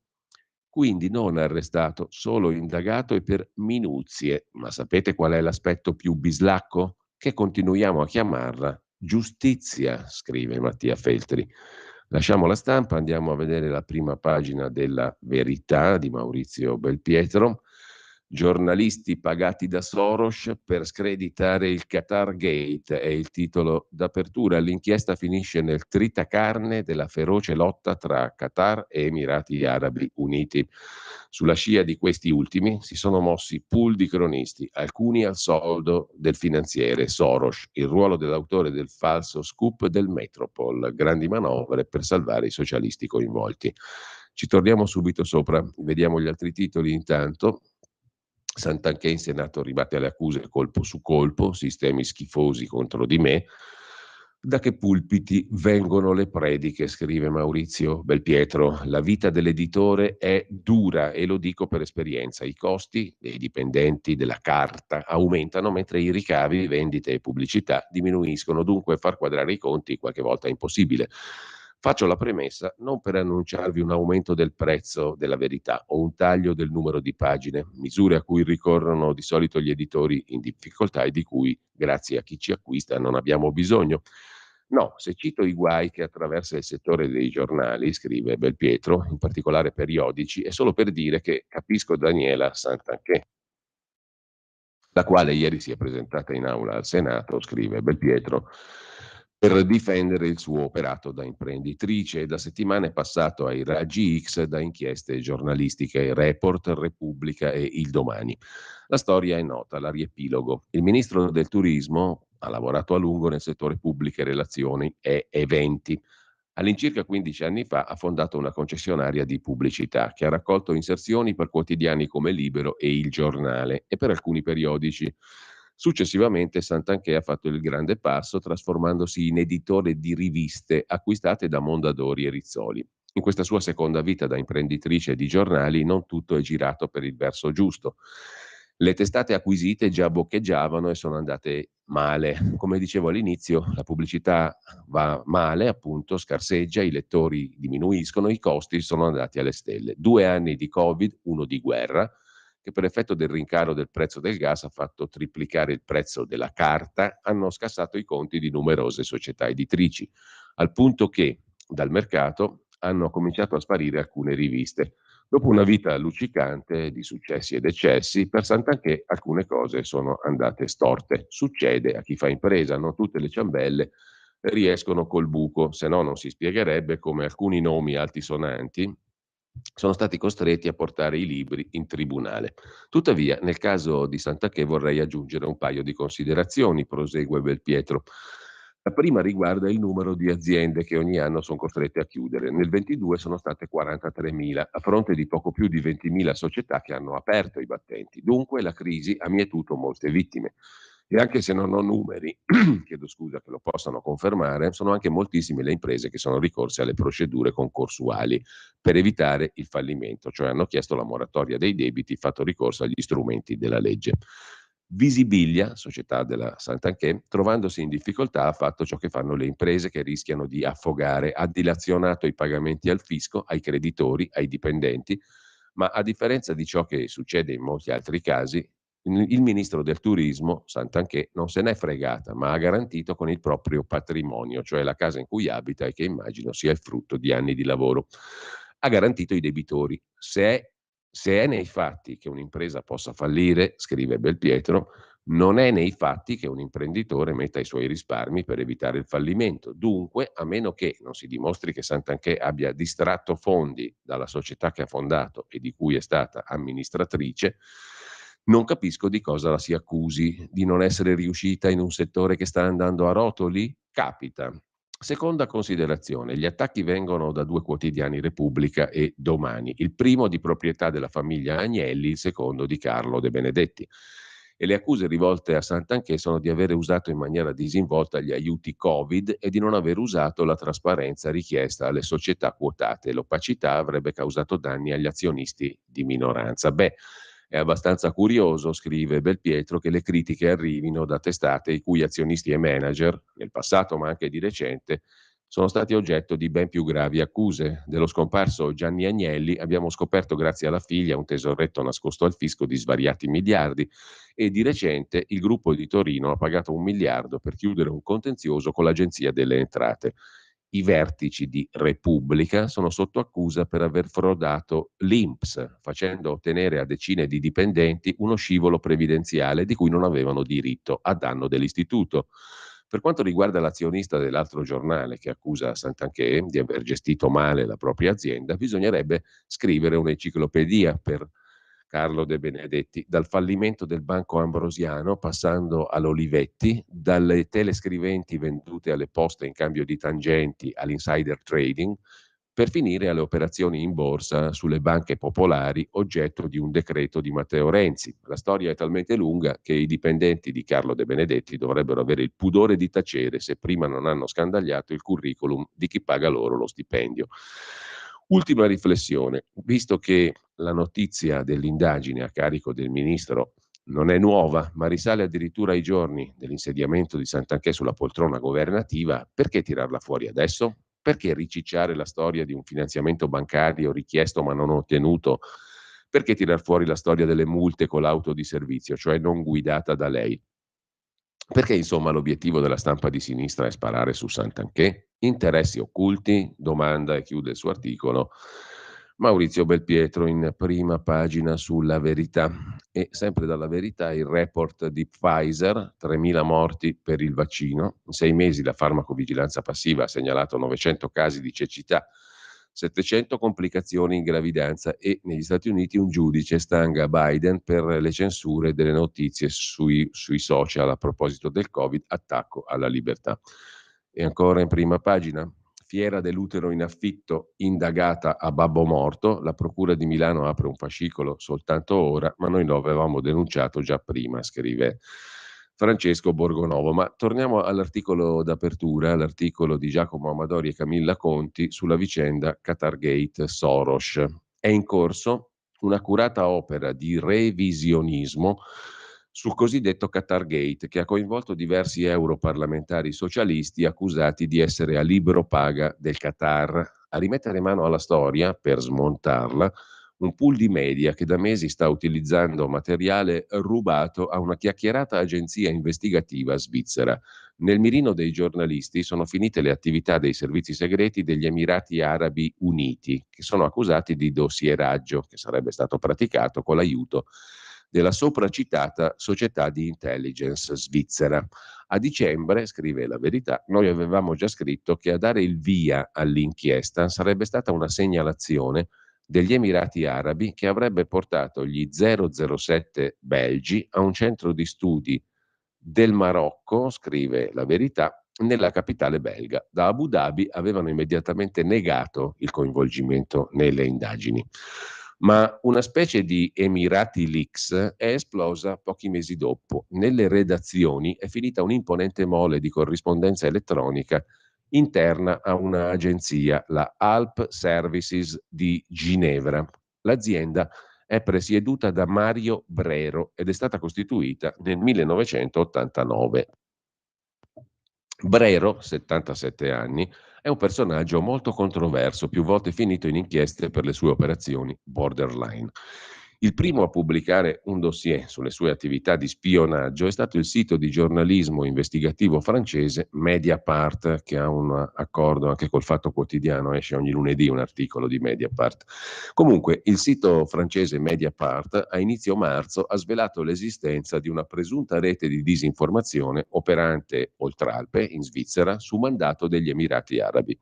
Quindi non arrestato, solo indagato e per minuzie. Ma sapete qual è l'aspetto più bislacco? Che continuiamo a chiamarla giustizia, scrive Mattia Feltri. Lasciamo la Stampa, andiamo a vedere la prima pagina della Verità di Maurizio Belpietro. Giornalisti pagati da Soros per screditare il Qatar Gate è il titolo d'apertura. L'inchiesta finisce nel tritacarne della feroce lotta tra Qatar e Emirati Arabi Uniti. Sulla scia di questi ultimi si sono mossi pool di cronisti, alcuni al soldo del finanziere Soros, il ruolo dell'autore del falso scoop del Metropol, grandi manovre per salvare i socialisti coinvolti. Ci torniamo subito sopra, vediamo gli altri titoli intanto. Santanchè in Senato ribatte le accuse colpo su colpo, sistemi schifosi contro di me. Da che pulpiti vengono le prediche, scrive Maurizio Belpietro. La vita dell'editore è dura e lo dico per esperienza. I costi dei dipendenti della carta aumentano mentre i ricavi, vendite e pubblicità diminuiscono, dunque far quadrare i conti qualche volta è impossibile. Faccio la premessa non per annunciarvi un aumento del prezzo della Verità o un taglio del numero di pagine, misure a cui ricorrono di solito gli editori in difficoltà e di cui, grazie a chi ci acquista, non abbiamo bisogno. No, se cito i guai che attraversa il settore dei giornali, scrive Belpietro, in particolare periodici, è solo per dire che capisco Daniela Santanchè, la quale ieri si è presentata in aula al Senato, scrive Belpietro, per difendere il suo operato da imprenditrice e da settimane è passato ai raggi X da inchieste giornalistiche Report, Repubblica e Il Domani. La storia è nota, la riepilogo. Il ministro del turismo ha lavorato a lungo nel settore pubbliche relazioni e eventi. All'incirca 15 anni fa ha fondato una concessionaria di pubblicità che ha raccolto inserzioni per quotidiani come Libero e Il Giornale e per alcuni periodici. Successivamente Santanchè ha fatto il grande passo trasformandosi in editore di riviste acquistate da Mondadori e Rizzoli. In questa sua seconda vita da imprenditrice di giornali non tutto è girato per il verso giusto. Le testate acquisite già boccheggiavano e sono andate male. Come dicevo all'inizio, la pubblicità va male, appunto, scarseggia, i lettori diminuiscono, i costi sono andati alle stelle. 2 anni di Covid, uno di guerra, che per effetto del rincaro del prezzo del gas ha fatto triplicare il prezzo della carta, hanno scassato i conti di numerose società editrici, al punto che dal mercato hanno cominciato a sparire alcune riviste. Dopo una vita luccicante di successi ed eccessi, per Santanchè alcune cose sono andate storte. Succede a chi fa impresa, non tutte le ciambelle riescono col buco, se no non si spiegherebbe come alcuni nomi altisonanti sono stati costretti a portare i libri in tribunale. Tuttavia, nel caso di Santanchè vorrei aggiungere un paio di considerazioni, prosegue Belpietro. La prima riguarda il numero di aziende che ogni anno sono costrette a chiudere. Nel 22 sono state 43.000, a fronte di poco più di 20.000 società che hanno aperto i battenti. Dunque la crisi ha mietuto molte vittime. E anche se non ho numeri, chiedo scusa, che lo possano confermare, sono anche moltissime le imprese che sono ricorse alle procedure concorsuali per evitare il fallimento, cioè hanno chiesto la moratoria dei debiti, fatto ricorso agli strumenti della legge. Visibilia, società della Santanchè, trovandosi in difficoltà, ha fatto ciò che fanno le imprese che rischiano di affogare, ha dilazionato i pagamenti al fisco, ai creditori, ai dipendenti, ma a differenza di ciò che succede in molti altri casi, il ministro del turismo, Santanchè, non se n'è fregata, ma ha garantito con il proprio patrimonio, cioè la casa in cui abita e che immagino sia il frutto di anni di lavoro. Ha garantito i debitori. Se è nei fatti che un'impresa possa fallire, scrive Belpietro, non è nei fatti che un imprenditore metta i suoi risparmi per evitare il fallimento. Dunque, a meno che non si dimostri che Santanchè abbia distratto fondi dalla società che ha fondato e di cui è stata amministratrice, non capisco di cosa la si accusi, di non essere riuscita in un settore che sta andando a rotoli? Capita. Seconda considerazione, gli attacchi vengono da 2 quotidiani, Repubblica e Domani, il primo di proprietà della famiglia Agnelli, il secondo di Carlo De Benedetti. E le accuse rivolte a Santanchè sono di avere usato in maniera disinvolta gli aiuti Covid e di non aver usato la trasparenza richiesta alle società quotate. L'opacità avrebbe causato danni agli azionisti di minoranza. Beh, è abbastanza curioso, scrive Belpietro, che le critiche arrivino da testate i cui azionisti e manager, nel passato ma anche di recente, sono stati oggetto di ben più gravi accuse. Dello scomparso Gianni Agnelli abbiamo scoperto, grazie alla figlia, un tesoretto nascosto al fisco di svariati miliardi e di recente il gruppo di Torino ha pagato 1 miliardo per chiudere un contenzioso con l'Agenzia delle Entrate. I vertici di Repubblica sono sotto accusa per aver frodato l'INPS, facendo ottenere a decine di dipendenti uno scivolo previdenziale di cui non avevano diritto, a danno dell'istituto. Per quanto riguarda l'azionista dell'altro giornale che accusa Santanchè di aver gestito male la propria azienda, bisognerebbe scrivere un'enciclopedia per Carlo De Benedetti, dal fallimento del Banco Ambrosiano, passando all'Olivetti, dalle telescriventi vendute alle poste in cambio di tangenti all'insider trading, per finire alle operazioni in borsa sulle banche popolari, oggetto di un decreto di Matteo Renzi. La storia è talmente lunga che i dipendenti di Carlo De Benedetti dovrebbero avere il pudore di tacere se prima non hanno scandagliato il curriculum di chi paga loro lo stipendio. Ultima riflessione, visto che la notizia dell'indagine a carico del ministro non è nuova, ma risale addirittura ai giorni dell'insediamento di Santanchè sulla poltrona governativa, perché tirarla fuori adesso? Perché ricicciare la storia di un finanziamento bancario richiesto ma non ottenuto? Perché tirar fuori la storia delle multe con l'auto di servizio, cioè non guidata da lei? Perché insomma l'obiettivo della stampa di sinistra è sparare su Santanchè? Interessi occulti? Domanda e chiude il suo articolo Maurizio Belpietro in prima pagina sulla Verità. E sempre dalla Verità il report di Pfizer, 3.000 morti per il vaccino. In 6 mesi la farmacovigilanza passiva ha segnalato 900 casi di cecità, 700 complicazioni in gravidanza e negli Stati Uniti un giudice stanga Biden per le censure delle notizie sui social a proposito del Covid, attacco alla libertà. E ancora in prima pagina, fiera dell'utero in affitto, indagata a babbo morto, la procura di Milano apre un fascicolo soltanto ora, ma noi lo avevamo denunciato già prima, scrive Francesco Borgonovo. Ma torniamo all'articolo d'apertura, l'articolo di Giacomo Amadori e Camilla Conti sulla vicenda Qatargate Soros. È in corso un'accurata opera di revisionismo sul cosiddetto Qatargate, che ha coinvolto diversi europarlamentari socialisti accusati di essere a libro paga del Qatar. A rimettere mano alla storia, per smontarla, un pool di media che da mesi sta utilizzando materiale rubato a una chiacchierata agenzia investigativa svizzera. Nel mirino dei giornalisti sono finite le attività dei servizi segreti degli Emirati Arabi Uniti, che sono accusati di dossieraggio che sarebbe stato praticato con l'aiuto della sopracitata società di intelligence svizzera. A dicembre, scrive La Verità, noi avevamo già scritto che a dare il via all'inchiesta sarebbe stata una segnalazione degli Emirati Arabi che avrebbe portato gli 007 belgi a un centro di studi del Marocco, scrive La Verità, nella capitale belga. Da Abu Dhabi avevano immediatamente negato il coinvolgimento nelle indagini. Ma una specie di Emirati Leaks è esplosa pochi mesi dopo. Nelle redazioni è finita un'imponente mole di corrispondenza elettronica interna a un'agenzia, la Alp Services di Ginevra. L'azienda è presieduta da Mario Brero ed è stata costituita nel 1989. Brero, 77 anni, è un personaggio molto controverso, più volte finito in inchieste per le sue operazioni borderline. Il primo a pubblicare un dossier sulle sue attività di spionaggio è stato il sito di giornalismo investigativo francese Mediapart, che ha un accordo anche col Fatto Quotidiano, esce ogni lunedì un articolo di Mediapart. Comunque, il sito francese Mediapart a inizio marzo ha svelato l'esistenza di una presunta rete di disinformazione operante oltre Alpe, in Svizzera, su mandato degli Emirati Arabi.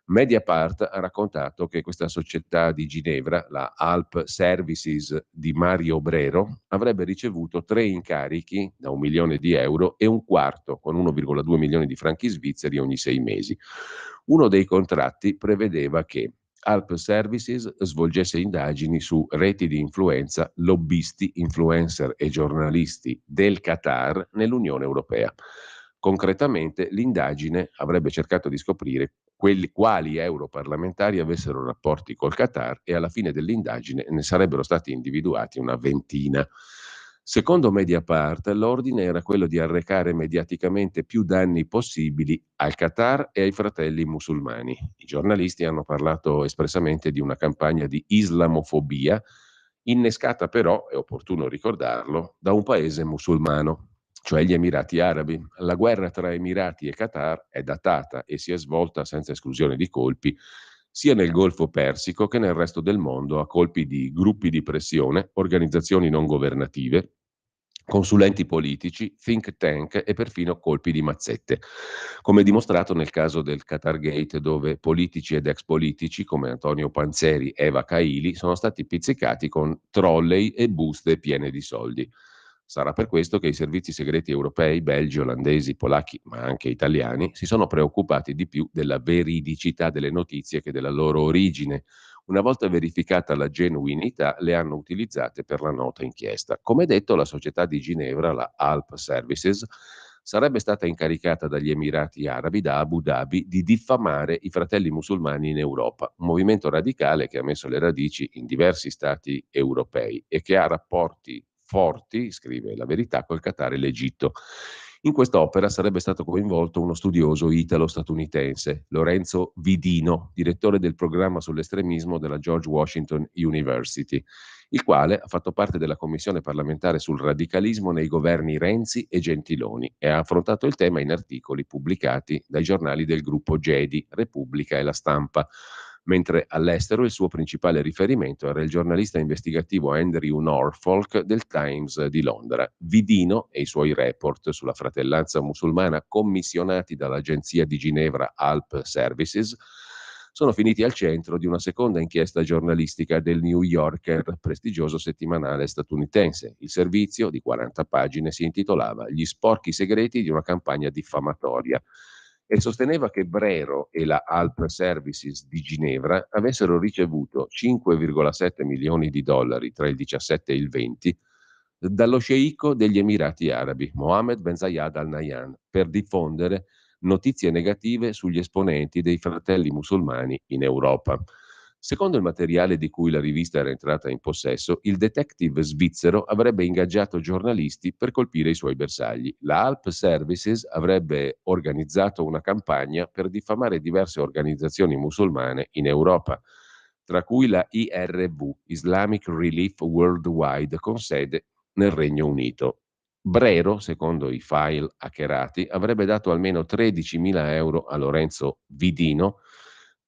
Mediapart ha raccontato che questa società di Ginevra, la Alp Services di Mario Brero, avrebbe ricevuto 3 incarichi da 1 milione di euro e un quarto, con 1,2 milioni di franchi svizzeri ogni 6 mesi. Uno dei contratti prevedeva che Alp Services svolgesse indagini su reti di influenza, lobbisti, influencer e giornalisti del Qatar nell'Unione Europea. Concretamente, l'indagine avrebbe cercato di scoprire quali europarlamentari avessero rapporti col Qatar e alla fine dell'indagine ne sarebbero stati individuati una ventina. Secondo Mediapart, l'ordine era quello di arrecare mediaticamente più danni possibili al Qatar e ai fratelli musulmani. I giornalisti hanno parlato espressamente di una campagna di islamofobia, innescata però, è opportuno ricordarlo, da un paese musulmano, cioè gli Emirati Arabi. La guerra tra Emirati e Qatar è datata e si è svolta senza esclusione di colpi sia nel Golfo Persico che nel resto del mondo a colpi di gruppi di pressione, organizzazioni non governative, consulenti politici, think tank e perfino colpi di mazzette, come dimostrato nel caso del Qatargate, dove politici ed ex politici come Antonio Panzeri e Eva Kaili sono stati pizzicati con trolley e buste piene di soldi. Sarà per questo che i servizi segreti europei, belgi, olandesi, polacchi, ma anche italiani, si sono preoccupati di più della veridicità delle notizie che della loro origine. Una volta verificata la genuinità, le hanno utilizzate per la nota inchiesta. Come detto, la società di Ginevra, la Alp Services, sarebbe stata incaricata dagli Emirati Arabi, da Abu Dhabi, di diffamare i fratelli musulmani in Europa, un movimento radicale che ha messo le radici in diversi stati europei e che ha rapporti forti, scrive La Verità, col Qatar e l'Egitto. In quest'opera sarebbe stato coinvolto uno studioso italo-statunitense, Lorenzo Vidino, direttore del programma sull'estremismo della George Washington University, il quale ha fatto parte della commissione parlamentare sul radicalismo nei governi Renzi e Gentiloni e ha affrontato il tema in articoli pubblicati dai giornali del gruppo Gedi, Repubblica e La Stampa, mentre all'estero il suo principale riferimento era il giornalista investigativo Andrew Norfolk del Times di Londra. Vidino e i suoi report sulla fratellanza musulmana commissionati dall'agenzia di Ginevra Alp Services sono finiti al centro di una seconda inchiesta giornalistica del New Yorker, prestigioso settimanale statunitense. Il servizio, di 40 pagine, si intitolava Gli sporchi segreti di una campagna diffamatoria. e sosteneva che Brero e la Alp Services di Ginevra avessero ricevuto 5,7 milioni di dollari tra il 17 e il 20 dallo sceicco degli Emirati Arabi, Mohammed Ben Zayed Al Nahyan, per diffondere notizie negative sugli esponenti dei fratelli musulmani in Europa. Secondo il materiale di cui la rivista era entrata in possesso, il detective svizzero avrebbe ingaggiato giornalisti per colpire i suoi bersagli. La Alp Services avrebbe organizzato una campagna per diffamare diverse organizzazioni musulmane in Europa, tra cui la IRW, Islamic Relief Worldwide, con sede nel Regno Unito. Brero, secondo i file hackerati, avrebbe dato almeno 13.000 euro a Lorenzo Vidino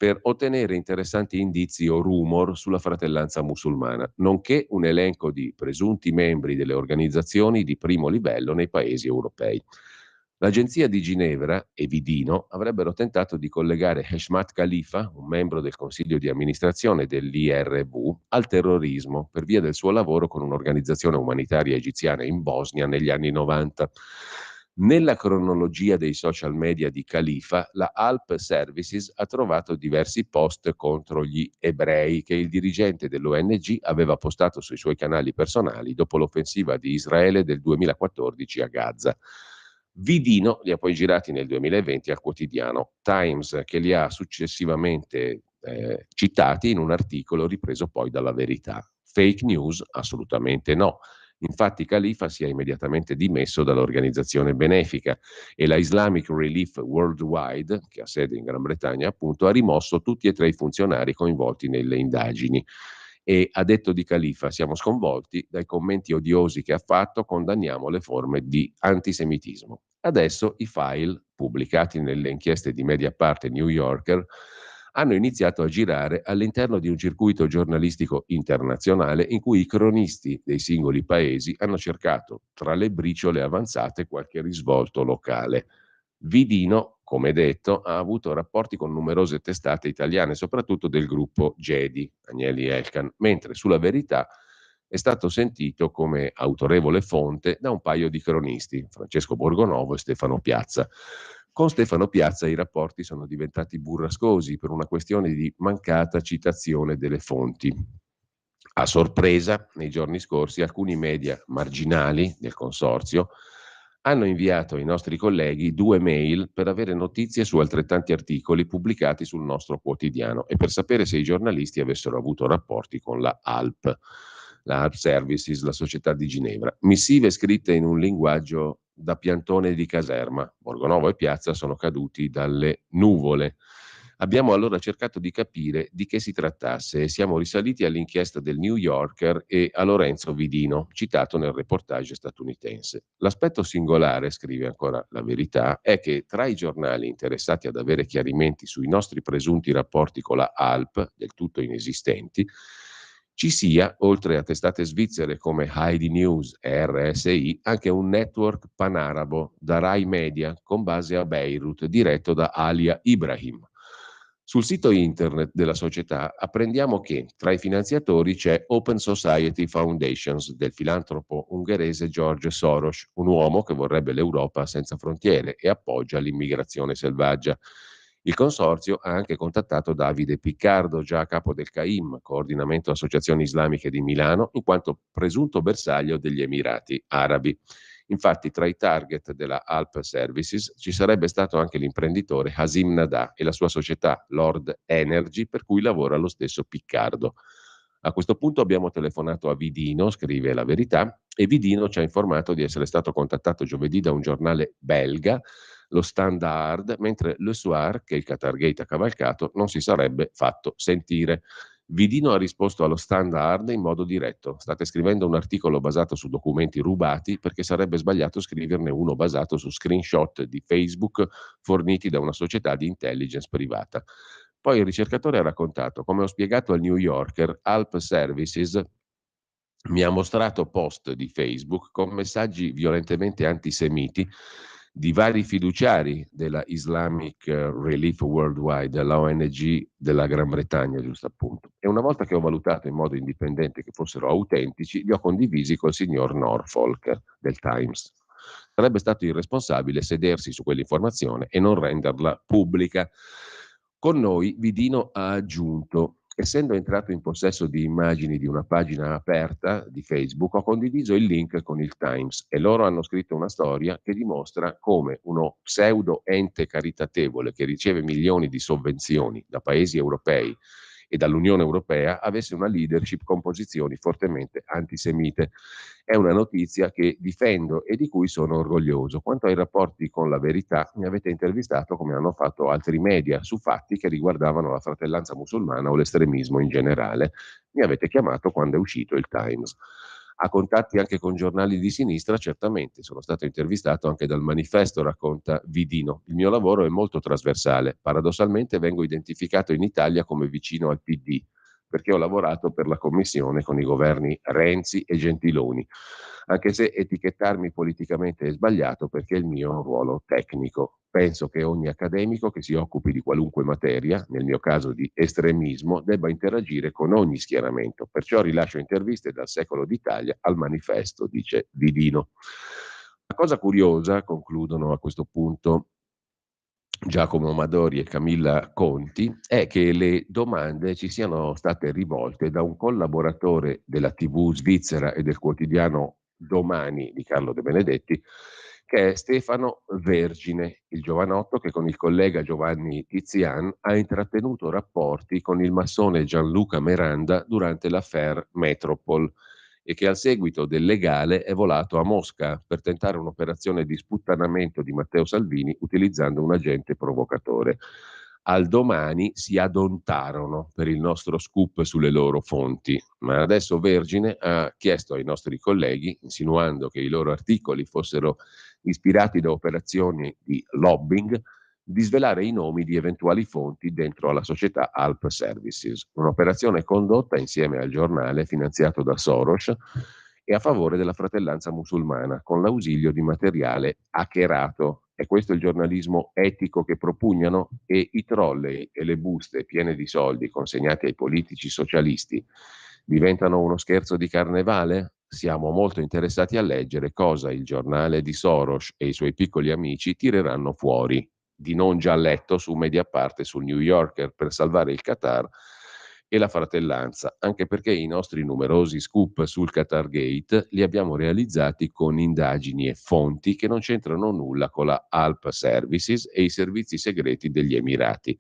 per ottenere interessanti indizi o rumor sulla fratellanza musulmana, nonché un elenco di presunti membri delle organizzazioni di primo livello nei paesi europei. L'agenzia di Ginevra e Vidino avrebbero tentato di collegare Heshmat Khalifa, un membro del consiglio di amministrazione dell'IRV, al terrorismo per via del suo lavoro con un'organizzazione umanitaria egiziana in Bosnia negli anni 90. Nella cronologia dei social media di Khalifa, la Alp Services ha trovato diversi post contro gli ebrei che il dirigente dell'ONG aveva postato sui suoi canali personali dopo l'offensiva di Israele del 2014 a Gaza. Vidino li ha poi girati nel 2020 al quotidiano Times, che li ha successivamente citati in un articolo ripreso poi dalla Verità. Fake news? Assolutamente no. Infatti Khalifa si è immediatamente dimesso dall'organizzazione benefica e la Islamic Relief Worldwide, che ha sede in Gran Bretagna appunto, ha rimosso tutti e tre i funzionari coinvolti nelle indagini. E ha detto di Khalifa: siamo sconvolti dai commenti odiosi che ha fatto, condanniamo le forme di antisemitismo. Adesso i file pubblicati nelle inchieste di Mediapart e New Yorker hanno iniziato a girare all'interno di un circuito giornalistico internazionale in cui i cronisti dei singoli paesi hanno cercato, tra le briciole avanzate, qualche risvolto locale. Vidino, come detto, ha avuto rapporti con numerose testate italiane, soprattutto del gruppo Gedi, Agnelli Elkan, mentre sulla Verità è stato sentito come autorevole fonte da un paio di cronisti, Francesco Borgonovo e Stefano Piazza. Con Stefano Piazza i rapporti sono diventati burrascosi per una questione di mancata citazione delle fonti. A sorpresa, nei giorni scorsi, alcuni media marginali del consorzio hanno inviato ai nostri colleghi 2 mail per avere notizie su altrettanti articoli pubblicati sul nostro quotidiano e per sapere se i giornalisti avessero avuto rapporti con la Alp Services, la società di Ginevra. Missive scritte in un linguaggio da piantone di caserma. Borgonovo e Piazza sono caduti dalle nuvole. Abbiamo allora cercato di capire di che si trattasse e siamo risaliti all'inchiesta del New Yorker e a Lorenzo Vidino, citato nel reportage statunitense. L'aspetto singolare, scrive ancora La Verità, è che tra i giornali interessati ad avere chiarimenti sui nostri presunti rapporti con la Alp, del tutto inesistenti, ci sia, oltre a testate svizzere come Heidi News e RSI, anche un network panarabo da Rai Media con base a Beirut, diretto da Alia Ibrahim. Sul sito internet della società apprendiamo che tra i finanziatori c'è Open Society Foundations del filantropo ungherese George Soros, un uomo che vorrebbe l'Europa senza frontiere e appoggia l'immigrazione selvaggia. Il consorzio ha anche contattato Davide Piccardo, già a capo del CAIM, Coordinamento Associazioni Islamiche di Milano, in quanto presunto bersaglio degli Emirati Arabi. Infatti, tra i target della Alp Services ci sarebbe stato anche l'imprenditore Hasim Nadà e la sua società Lord Energy, per cui lavora lo stesso Piccardo. A questo punto abbiamo telefonato a Vidino, scrive La Verità, e Vidino ci ha informato di essere stato contattato giovedì da un giornale belga, lo Standard, mentre Le Soir, che il Qatargate ha cavalcato, non si sarebbe fatto sentire. Vidino ha risposto allo Standard in modo diretto: state scrivendo un articolo basato su documenti rubati perché sarebbe sbagliato scriverne uno basato su screenshot di Facebook forniti da una società di intelligence privata. Poi il ricercatore ha raccontato: come ho spiegato al New Yorker, Alp Services mi ha mostrato post di Facebook con messaggi violentemente antisemiti di vari fiduciari della Islamic Relief Worldwide, la ONG della Gran Bretagna, giusto appunto. E una volta che ho valutato in modo indipendente che fossero autentici, li ho condivisi col signor Norfolk del Times. Sarebbe stato irresponsabile sedersi su quell'informazione e non renderla pubblica. Con noi Vidino ha aggiunto: essendo entrato in possesso di immagini di una pagina aperta di Facebook, ho condiviso il link con il Times e loro hanno scritto una storia che dimostra come uno pseudo ente caritatevole che riceve milioni di sovvenzioni da paesi europei e dall'Unione Europea avesse una leadership con posizioni fortemente antisemite. È una notizia che difendo e di cui sono orgoglioso. Quanto ai rapporti con la Verità, mi avete intervistato, come hanno fatto altri media, su fatti che riguardavano la fratellanza musulmana o l'estremismo in generale. Mi avete chiamato quando è uscito il Times. Ha contatti anche con giornali di sinistra, certamente. Sono stato intervistato anche dal Manifesto, racconta Vidino. Il mio lavoro è molto trasversale. Paradossalmente vengo identificato in Italia come vicino al PD, perché ho lavorato per la commissione con i governi Renzi e Gentiloni, anche se etichettarmi politicamente è sbagliato perché il mio è un ruolo tecnico. Penso che ogni accademico che si occupi di qualunque materia, nel mio caso di estremismo, debba interagire con ogni schieramento. Perciò rilascio interviste dal Secolo d'Italia al Manifesto, dice Vidino. La cosa curiosa, concludono a questo punto Giacomo Amadori e Camilla Conti, è che le domande ci siano state rivolte da un collaboratore della TV svizzera e del quotidiano Domani di Carlo De Benedetti, che è Stefano Vergine, il giovanotto che con il collega Giovanni Tizian ha intrattenuto rapporti con il massone Gianluca Meranda durante l'affaire Metropol e che al seguito del legale è volato a Mosca per tentare un'operazione di sputtanamento di Matteo Salvini utilizzando un agente provocatore. Al Domani si adontarono per il nostro scoop sulle loro fonti, ma adesso Vergine ha chiesto ai nostri colleghi, insinuando che i loro articoli fossero ispirati da operazioni di lobbying, di svelare i nomi di eventuali fonti dentro alla società Alp Services, un'operazione condotta insieme al giornale finanziato da Soros e a favore della fratellanza musulmana, con l'ausilio di materiale hackerato. È questo il giornalismo etico che propugnano? E i trolley e le buste piene di soldi consegnati ai politici socialisti diventano uno scherzo di carnevale? Siamo molto interessati a leggere cosa il giornale di Soros e i suoi piccoli amici tireranno fuori di non già letto su Mediapart e sul New Yorker per salvare il Qatar e la fratellanza, anche perché i nostri numerosi scoop sul Qatar Gate li abbiamo realizzati con indagini e fonti che non c'entrano nulla con la Alp Services e i servizi segreti degli Emirati.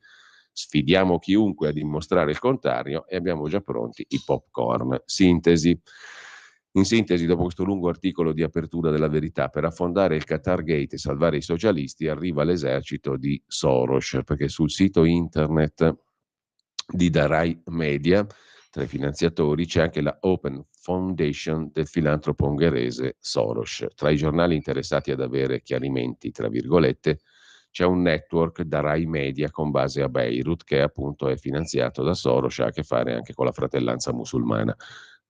Sfidiamo chiunque a dimostrare il contrario e abbiamo già pronti i popcorn. Sintesi. In sintesi, dopo questo lungo articolo di apertura della Verità, per affondare il Qatar Gate e salvare i socialisti arriva l'esercito di Soros, perché sul sito internet di Darai Media, tra i finanziatori, c'è anche la Open Foundation del filantropo ungherese Soros. Tra i giornali interessati ad avere chiarimenti, tra virgolette, c'è un network Darai Media con base a Beirut che appunto è finanziato da Soros e ha a che fare anche con la fratellanza musulmana.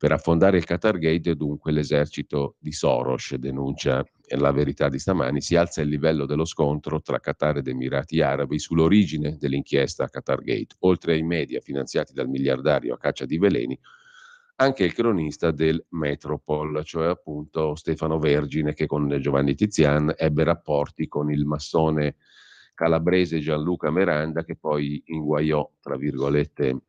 Per affondare il Qatar Gate, dunque, l'esercito di Soros, denuncia La Verità di stamani, si alza il livello dello scontro tra Qatar ed Emirati Arabi sull'origine dell'inchiesta Qatar Gate. Oltre ai media finanziati dal miliardario a caccia di veleni, anche il cronista del Metropol, cioè appunto Stefano Vergine, che con Giovanni Tizian ebbe rapporti con il massone calabrese Gianluca Meranda, che poi inguaiò, tra virgolette,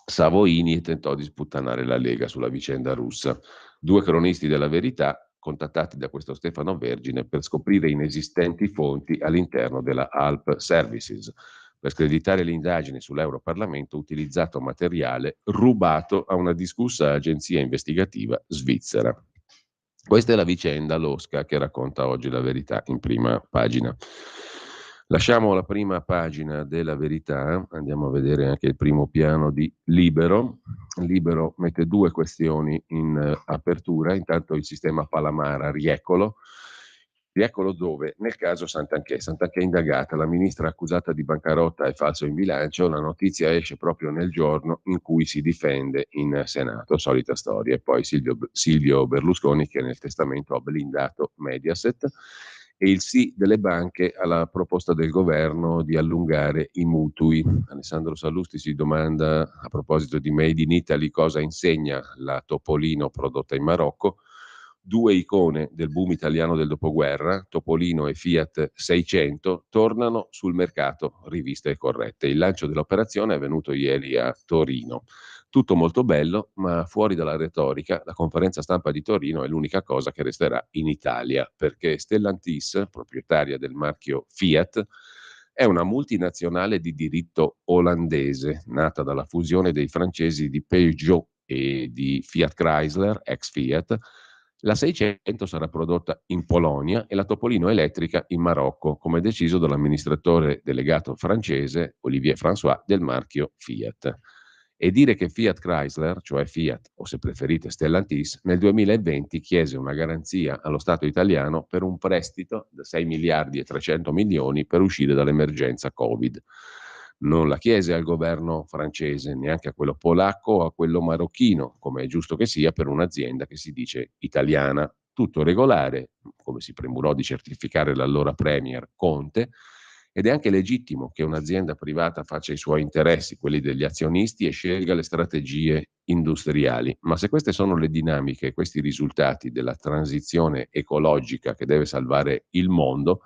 Savoini e tentò di sputtanare la Lega sulla vicenda russa. Due cronisti della Verità, contattati da questo Stefano Vergine per scoprire inesistenti fonti all'interno della Alp Services. Per screditare l'indagine sull'Europarlamento ho utilizzato materiale rubato a una discussa agenzia investigativa svizzera. Questa è la vicenda losca che racconta oggi La Verità in prima pagina. Lasciamo la prima pagina della Verità, andiamo a vedere anche il primo piano di Libero. Libero mette due questioni in apertura, intanto il sistema Palamara, Rieccolo dove? Nel caso Santanchè. Santanchè indagata, la ministra accusata di bancarotta e falso in bilancio, la notizia esce proprio nel giorno in cui si difende in Senato, solita storia. E poi Silvio Berlusconi che nel testamento ha blindato Mediaset e il sì delle banche alla proposta del governo di allungare i mutui. Alessandro Sallusti si domanda a proposito di Made in Italy cosa insegna la Topolino prodotta in Marocco. Due icone del boom italiano del dopoguerra, Topolino e Fiat 600, tornano sul mercato riviste e corrette. Il lancio dell'operazione è avvenuto ieri a Torino. Tutto molto bello, ma fuori dalla retorica, la conferenza stampa di Torino è l'unica cosa che resterà in Italia, perché Stellantis, proprietaria del marchio Fiat, è una multinazionale di diritto olandese, nata dalla fusione dei francesi di Peugeot e di Fiat Chrysler, ex Fiat. La 600 sarà prodotta in Polonia e la Topolino elettrica in Marocco, come deciso dall'amministratore delegato francese Olivier François del marchio Fiat. E dire che Fiat Chrysler, cioè Fiat o se preferite Stellantis, nel 2020 chiese una garanzia allo Stato italiano per un prestito da 6 miliardi e 300 milioni per uscire dall'emergenza Covid. Non la chiese al governo francese, neanche a quello polacco o a quello marocchino, come è giusto che sia per un'azienda che si dice italiana. Tutto regolare, come si premurò di certificare l'allora premier Conte, ed è anche legittimo che un'azienda privata faccia i suoi interessi, quelli degli azionisti, e scelga le strategie industriali. Ma se queste sono le dinamiche, questi risultati della transizione ecologica che deve salvare il mondo,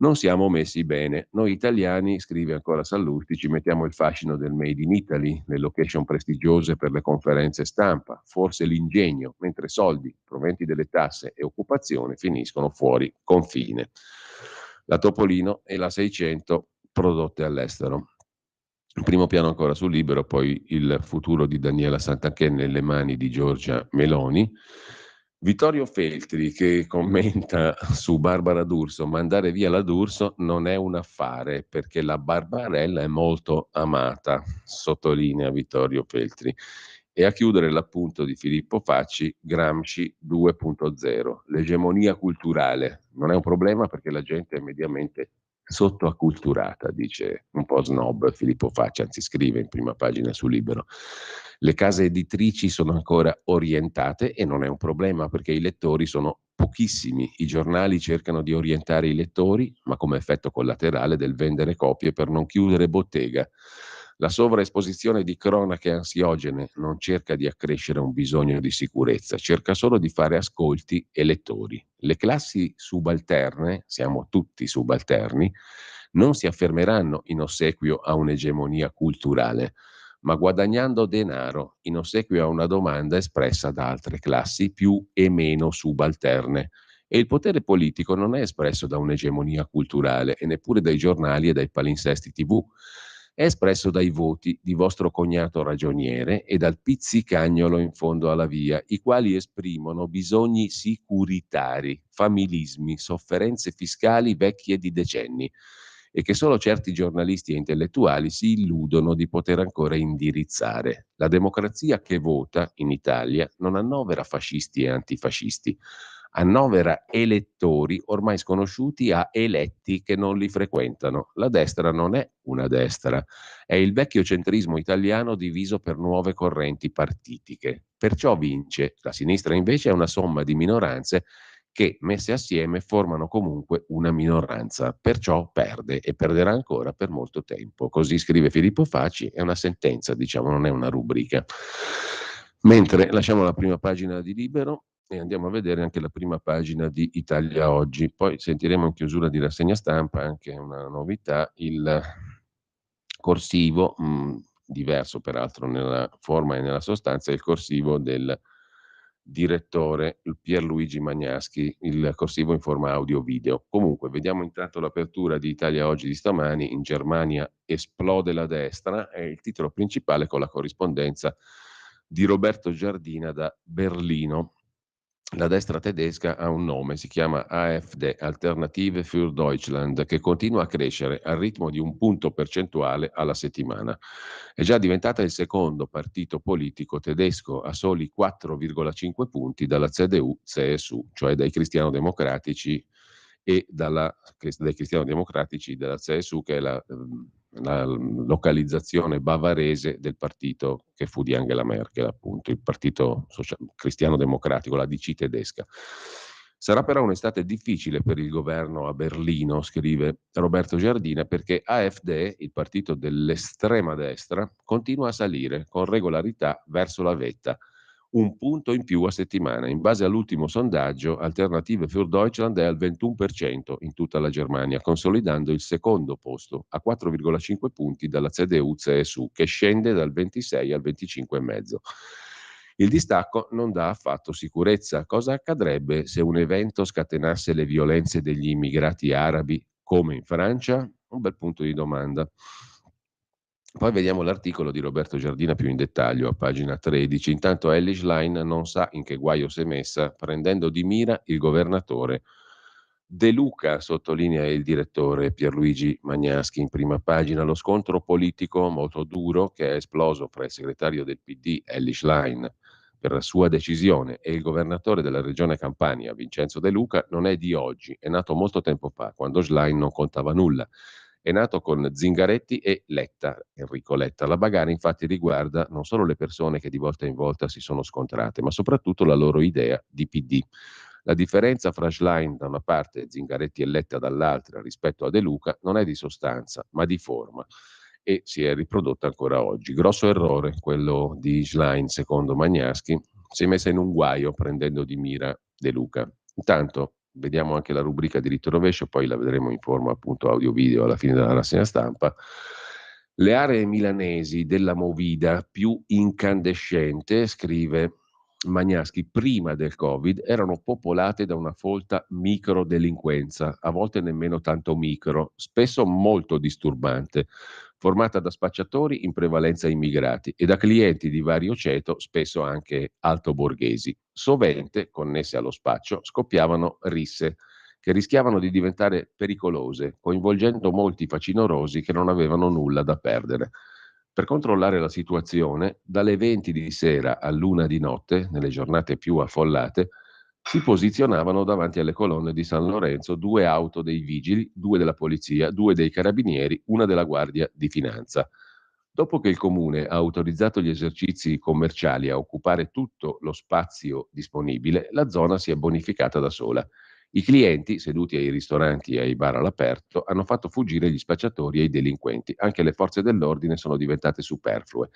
non siamo messi bene. Noi italiani, scrive ancora Sallusti, ci mettiamo il fascino del Made in Italy, le location prestigiose per le conferenze stampa, forse l'ingegno, mentre soldi proventi delle tasse e occupazione finiscono fuori confine. La Topolino e la 600 prodotte all'estero. In primo piano ancora sul Libero, poi il futuro di Daniela Santanchè nelle mani di Giorgia Meloni. Vittorio Feltri che commenta su Barbara D'Urso: mandare via la D'Urso non è un affare perché la Barbarella è molto amata, sottolinea Vittorio Feltri. E a chiudere l'appunto di Filippo Facci, Gramsci 2.0, l'egemonia culturale non è un problema perché la gente è mediamente sottoacculturata, dice un po' snob Filippo Facci, anzi scrive in prima pagina su Libero. Le case editrici sono ancora orientate e non è un problema perché i lettori sono pochissimi. I giornali cercano di orientare i lettori, ma come effetto collaterale del vendere copie per non chiudere bottega. La sovraesposizione di cronache ansiogene non cerca di accrescere un bisogno di sicurezza, cerca solo di fare ascolti e lettori. Le classi subalterne, siamo tutti subalterni, non si affermeranno in ossequio a un'egemonia culturale, ma guadagnando denaro in ossequio a una domanda espressa da altre classi più e meno subalterne. E il potere politico non è espresso da un'egemonia culturale e neppure dai giornali e dai palinsesti TV. È espresso dai voti di vostro cognato ragioniere e dal pizzicagnolo in fondo alla via, i quali esprimono bisogni sicuritari, familismi, sofferenze fiscali vecchie di decenni e che solo certi giornalisti e intellettuali si illudono di poter ancora indirizzare. La democrazia che vota in Italia non annovera fascisti e antifascisti, annovera elettori ormai sconosciuti a eletti che non li frequentano. La destra non è una destra, è il vecchio centrismo italiano diviso per nuove correnti partitiche. Perciò vince, la sinistra invece è una somma di minoranze che messe assieme formano comunque una minoranza, perciò perde e perderà ancora per molto tempo. Così scrive Filippo Facci, è una sentenza, diciamo, non è una rubrica. Mentre lasciamo la prima pagina di Libero e andiamo a vedere anche la prima pagina di Italia Oggi. Poi sentiremo in chiusura di rassegna stampa anche una novità, il corsivo, diverso peraltro nella forma e nella sostanza, il corsivo del direttore Pierluigi Magnaschi, il corsivo in forma audio-video. Comunque, vediamo intanto l'apertura di Italia Oggi di stamani. In Germania esplode la destra, è il titolo principale con la corrispondenza di Roberto Giardina da Berlino. La destra tedesca ha un nome, si chiama AfD, Alternative für Deutschland, che continua a crescere al ritmo di un punto percentuale alla settimana. È già diventata il secondo partito politico tedesco a soli 4,5 punti dalla CDU-CSU, cioè dai cristiano-democratici e dai cristiano-democratici della CSU, che è la localizzazione bavarese del partito che fu di Angela Merkel, appunto, il partito cristiano-democratico, la DC tedesca. Sarà però un'estate difficile per il governo a Berlino, scrive Roberto Giardina, perché AfD, il partito dell'estrema destra, continua a salire con regolarità verso la vetta. un punto in più a settimana. In base all'ultimo sondaggio, Alternative für Deutschland è al 21% in tutta la Germania, consolidando il secondo posto a 4,5 punti dalla CDU-CSU, che scende dal 26 al 25,5. Il distacco non dà affatto sicurezza. Cosa accadrebbe se un evento scatenasse le violenze degli immigrati arabi come in Francia? Un bel punto di domanda. Poi vediamo l'articolo di Roberto Giardina più in dettaglio a pagina 13. Intanto Elly Schlein non sa in che guaio si è messa prendendo di mira il governatore De Luca, sottolinea il direttore Pierluigi Magnaschi in prima pagina. Lo scontro politico molto duro che è esploso fra il segretario del PD Elly Schlein per la sua decisione e il governatore della regione Campania Vincenzo De Luca non è di oggi, è nato molto tempo fa, quando Schlein non contava nulla. È nato con Zingaretti e Letta, Enrico Letta. La bagarre infatti riguarda non solo le persone che di volta in volta si sono scontrate, ma soprattutto la loro idea di PD. La differenza fra Schlein da una parte e Zingaretti e Letta dall'altra rispetto a De Luca non è di sostanza, ma di forma e si è riprodotta ancora oggi. Grosso errore quello di Schlein, secondo Magnaschi, si è messa in un guaio prendendo di mira De Luca. Intanto vediamo anche la rubrica diritto e rovescio, poi la vedremo in forma appunto audio-video alla fine della rassegna stampa. Le aree milanesi della movida più incandescente, scrive Magnaschi, prima del Covid erano popolate da una folta microdelinquenza, a volte nemmeno tanto micro, spesso molto disturbante, formata da spacciatori in prevalenza immigrati e da clienti di vario ceto, spesso anche altoborghesi. Sovente, connesse allo spaccio, scoppiavano risse che rischiavano di diventare pericolose, coinvolgendo molti facinorosi che non avevano nulla da perdere. Per controllare la situazione, dalle 20 di sera all'1 di notte, nelle giornate più affollate, si posizionavano davanti alle colonne di San Lorenzo 2 auto dei vigili, 2 della polizia, 2 dei carabinieri, una della Guardia di Finanza. Dopo che il comune ha autorizzato gli esercizi commerciali a occupare tutto lo spazio disponibile, la zona si è bonificata da sola. I clienti, seduti ai ristoranti e ai bar all'aperto, hanno fatto fuggire gli spacciatori e i delinquenti. Anche le forze dell'ordine sono diventate superflue.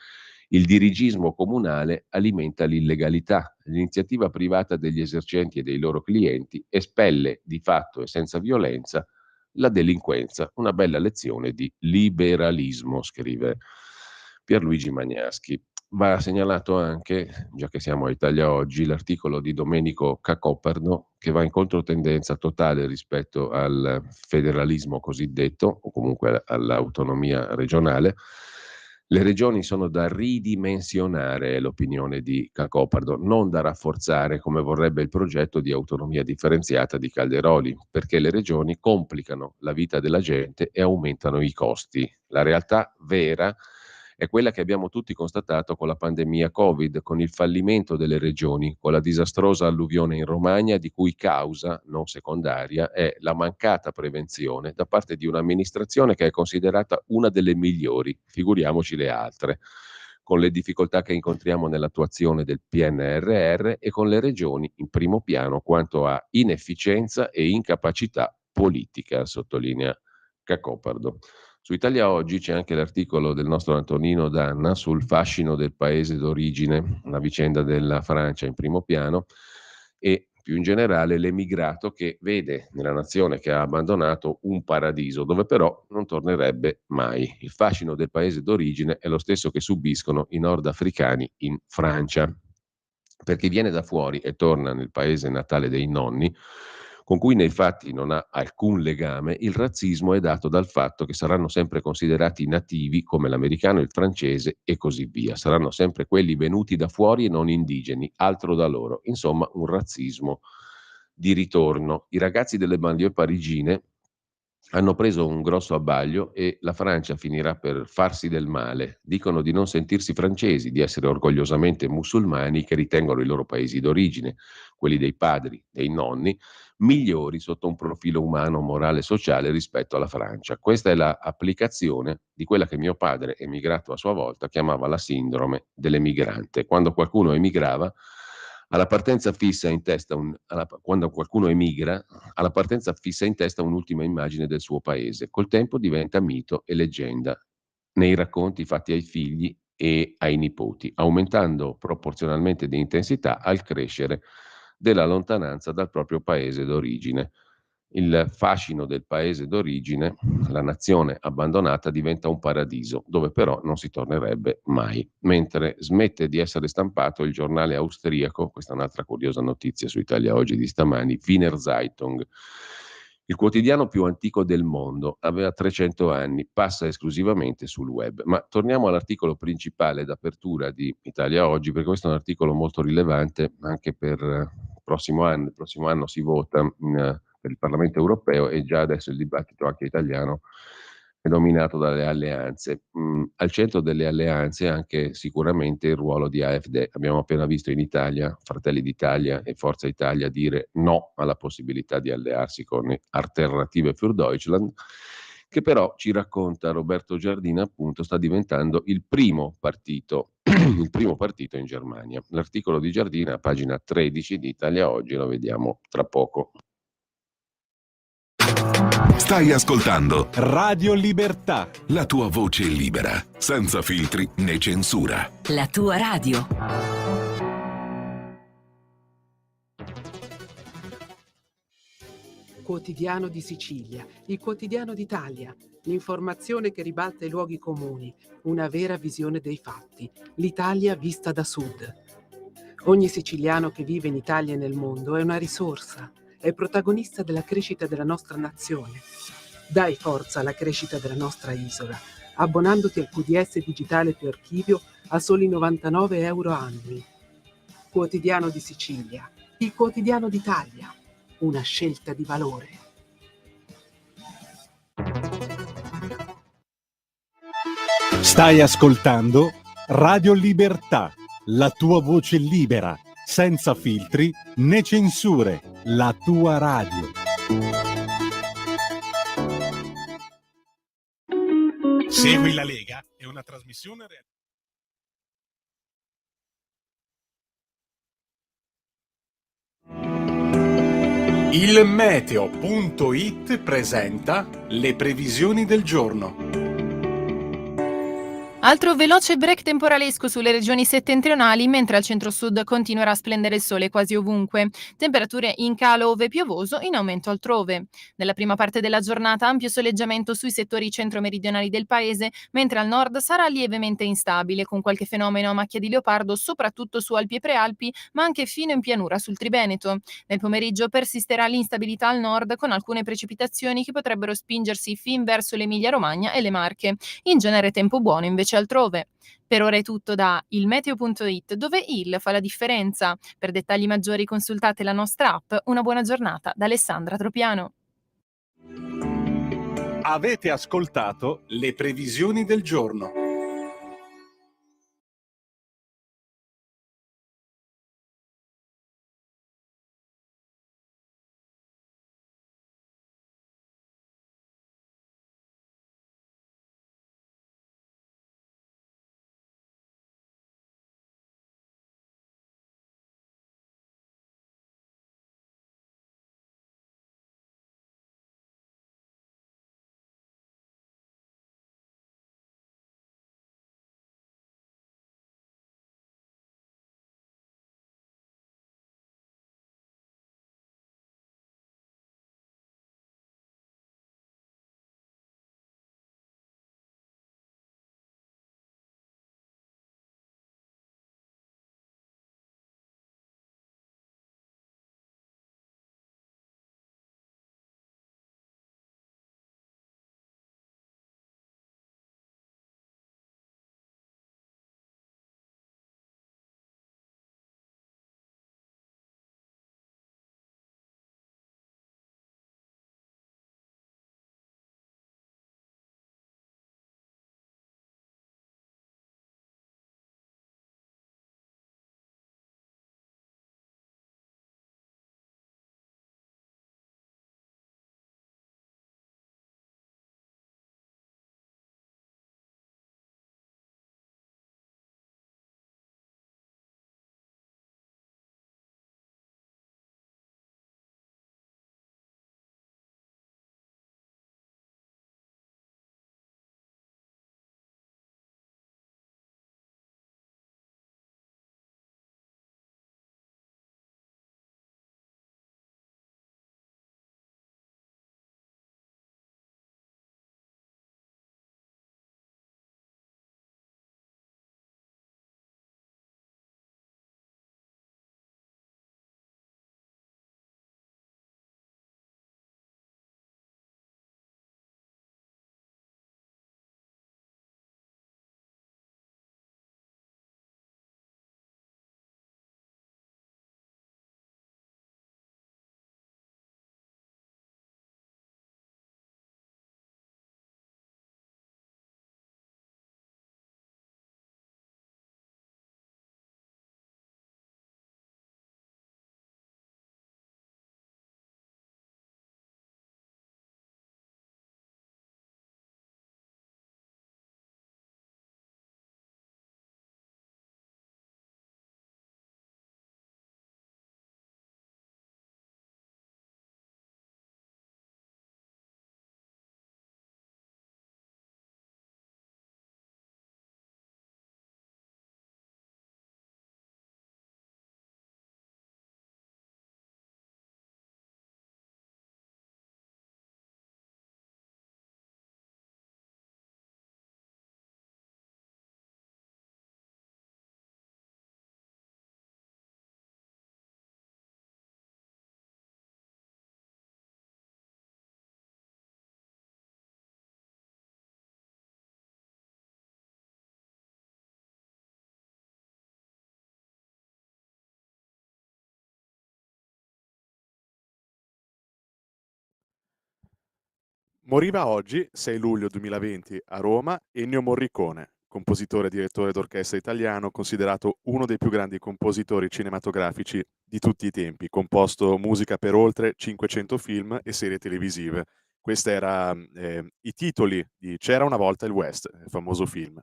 Il dirigismo comunale alimenta l'illegalità. L'iniziativa privata degli esercenti e dei loro clienti espelle di fatto e senza violenza la delinquenza. Una bella lezione di liberalismo, scrive Pierluigi Magnaschi. Va segnalato anche, già che siamo a Italia Oggi, l'articolo di Domenico Cacoperno che va in controtendenza totale rispetto al federalismo cosiddetto, o comunque all'autonomia regionale. Le regioni sono da ridimensionare, è l'opinione di Cacopardo, non da rafforzare come vorrebbe il progetto di autonomia differenziata di Calderoli, perché le regioni complicano la vita della gente e aumentano i costi. La realtà vera è quella che abbiamo tutti constatato con la pandemia Covid, con il fallimento delle regioni, con la disastrosa alluvione in Romagna, di cui causa, non secondaria, è la mancata prevenzione da parte di un'amministrazione che è considerata una delle migliori, figuriamoci le altre, con le difficoltà che incontriamo nell'attuazione del PNRR e con le regioni in primo piano quanto a inefficienza e incapacità politica, sottolinea Cacopardo. Su Italia Oggi c'è anche l'articolo del nostro Antonino Danna sul fascino del paese d'origine, la vicenda della Francia in primo piano e più in generale l'emigrato che vede nella nazione che ha abbandonato un paradiso dove però non tornerebbe mai. Il fascino del paese d'origine è lo stesso che subiscono i nordafricani in Francia. Per chi viene da fuori e torna nel paese natale dei nonni, con cui nei fatti non ha alcun legame, il razzismo è dato dal fatto che saranno sempre considerati nativi come l'americano, il francese e così via. Saranno sempre quelli venuti da fuori e non indigeni, altro da loro. Insomma, un razzismo di ritorno. I ragazzi delle banlieue parigine hanno preso un grosso abbaglio e la Francia finirà per farsi del male. Dicono di non sentirsi francesi, di essere orgogliosamente musulmani che ritengono i loro paesi d'origine, quelli dei padri, dei nonni, migliori sotto un profilo umano, morale e sociale rispetto alla Francia. Questa è l'applicazione di quella che mio padre, emigrato a sua volta, chiamava la sindrome dell'emigrante. Quando qualcuno emigrava, alla partenza fissa in testa quando qualcuno emigra, alla partenza fissa in testa un'ultima immagine del suo paese. Col tempo diventa mito e leggenda. Nei racconti fatti ai figli e ai nipoti, aumentando proporzionalmente di intensità al crescere della lontananza dal proprio paese d'origine. Il fascino del paese d'origine, la nazione abbandonata, diventa un paradiso, dove però non si tornerebbe mai. Mentre smette di essere stampato il giornale austriaco, questa è un'altra curiosa notizia su Italia Oggi di stamani, Wiener Zeitung, il quotidiano più antico del mondo, aveva 300 anni, passa esclusivamente sul web. Ma torniamo all'articolo principale d'apertura di Italia Oggi, perché questo è un articolo molto rilevante anche per il prossimo anno. Il prossimo anno si vota per il Parlamento europeo e già adesso il dibattito anche italiano è dominato dalle alleanze. Al centro delle alleanze anche sicuramente il ruolo di AfD. Abbiamo appena visto in Italia Fratelli d'Italia e Forza Italia dire no alla possibilità di allearsi con Alternative für Deutschland, che però ci racconta Roberto Giardina, appunto, sta diventando il primo partito il primo partito in Germania. L'articolo di Giardina, pagina 13 di Italia Oggi, lo vediamo tra poco. Stai ascoltando Radio Libertà. la tua voce libera, senza filtri né censura. La tua radio. Quotidiano di Sicilia, il quotidiano d'Italia, l'informazione che ribalta i luoghi comuni, una vera visione dei fatti, l'Italia vista da sud. Ogni siciliano che vive in Italia e nel mondo è una risorsa, è protagonista della crescita della nostra nazione. Dai forza alla crescita della nostra isola, abbonandoti al QDS digitale più archivio a soli 99 euro annui. Quotidiano di Sicilia, il quotidiano d'Italia, una scelta di valore. Stai ascoltando Radio Libertà, la tua voce libera, senza filtri né censure, la tua radio. Segui la Lega è una trasmissione Il meteo.it presenta le previsioni del giorno. Altro veloce break temporalesco sulle regioni settentrionali, mentre al centro-sud continuerà a splendere il sole quasi ovunque. Temperature in calo ove piovoso, in aumento altrove. Nella prima parte della giornata ampio soleggiamento sui settori centro-meridionali del paese, mentre al nord sarà lievemente instabile, con qualche fenomeno a macchia di leopardo soprattutto su Alpi e Prealpi, ma anche fino in pianura sul Triveneto. Nel pomeriggio persisterà l'instabilità al nord, con alcune precipitazioni che potrebbero spingersi fin verso l'Emilia-Romagna e le Marche. In genere tempo buono invece altrove. Per ora è tutto da ilmeteo.it, dove il fa la differenza. Per dettagli maggiori consultate la nostra app. Una buona giornata da Alessandra Tropiano. Avete ascoltato le previsioni del giorno. Moriva oggi, 6 luglio 2020, a Roma, Ennio Morricone, compositore e direttore d'orchestra italiano, considerato uno dei più grandi compositori cinematografici di tutti i tempi, composto musica per oltre 500 film e serie televisive. Questi erano i titoli di C'era una volta il West, il famoso film.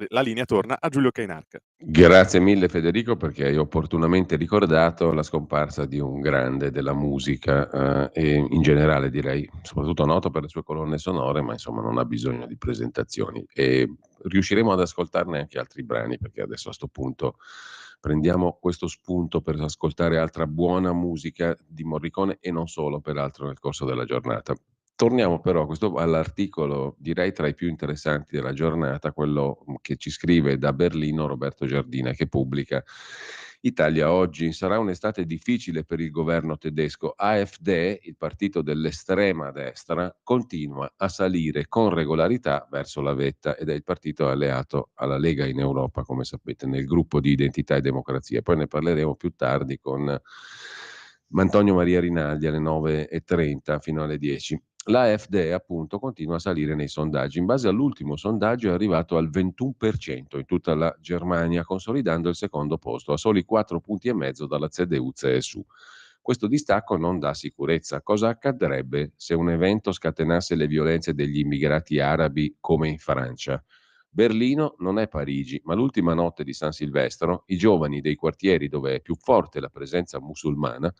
La linea torna a Giulio Cainarca. Grazie mille Federico, perché hai opportunamente ricordato la scomparsa di un grande della musica e in generale direi soprattutto noto per le sue colonne sonore, ma insomma non ha bisogno di presentazioni e riusciremo ad ascoltarne anche altri brani, perché adesso a sto punto prendiamo questo spunto per ascoltare altra buona musica di Morricone e non solo, peraltro, nel corso della giornata. Torniamo però all'articolo, direi tra i più interessanti della giornata, quello che ci scrive da Berlino Roberto Giardina, che pubblica Italia Oggi. Sarà un'estate difficile per il governo tedesco. AfD, il partito dell'estrema destra, continua a salire con regolarità verso la vetta ed è il partito alleato alla Lega in Europa, come sapete, nel gruppo di Identità e Democrazia. Poi ne parleremo più tardi con Antonio Maria Rinaldi alle 9:30 fino alle 10. L'AfD appunto continua a salire nei sondaggi. In base all'ultimo sondaggio è arrivato al 21% in tutta la Germania, consolidando il secondo posto a soli 4 punti e mezzo dalla CDU-CSU. Questo distacco non dà sicurezza. Cosa accadrebbe se un evento scatenasse le violenze degli immigrati arabi come in Francia? Berlino non è Parigi, ma l'ultima notte di San Silvestro i giovani dei quartieri dove è più forte la presenza musulmana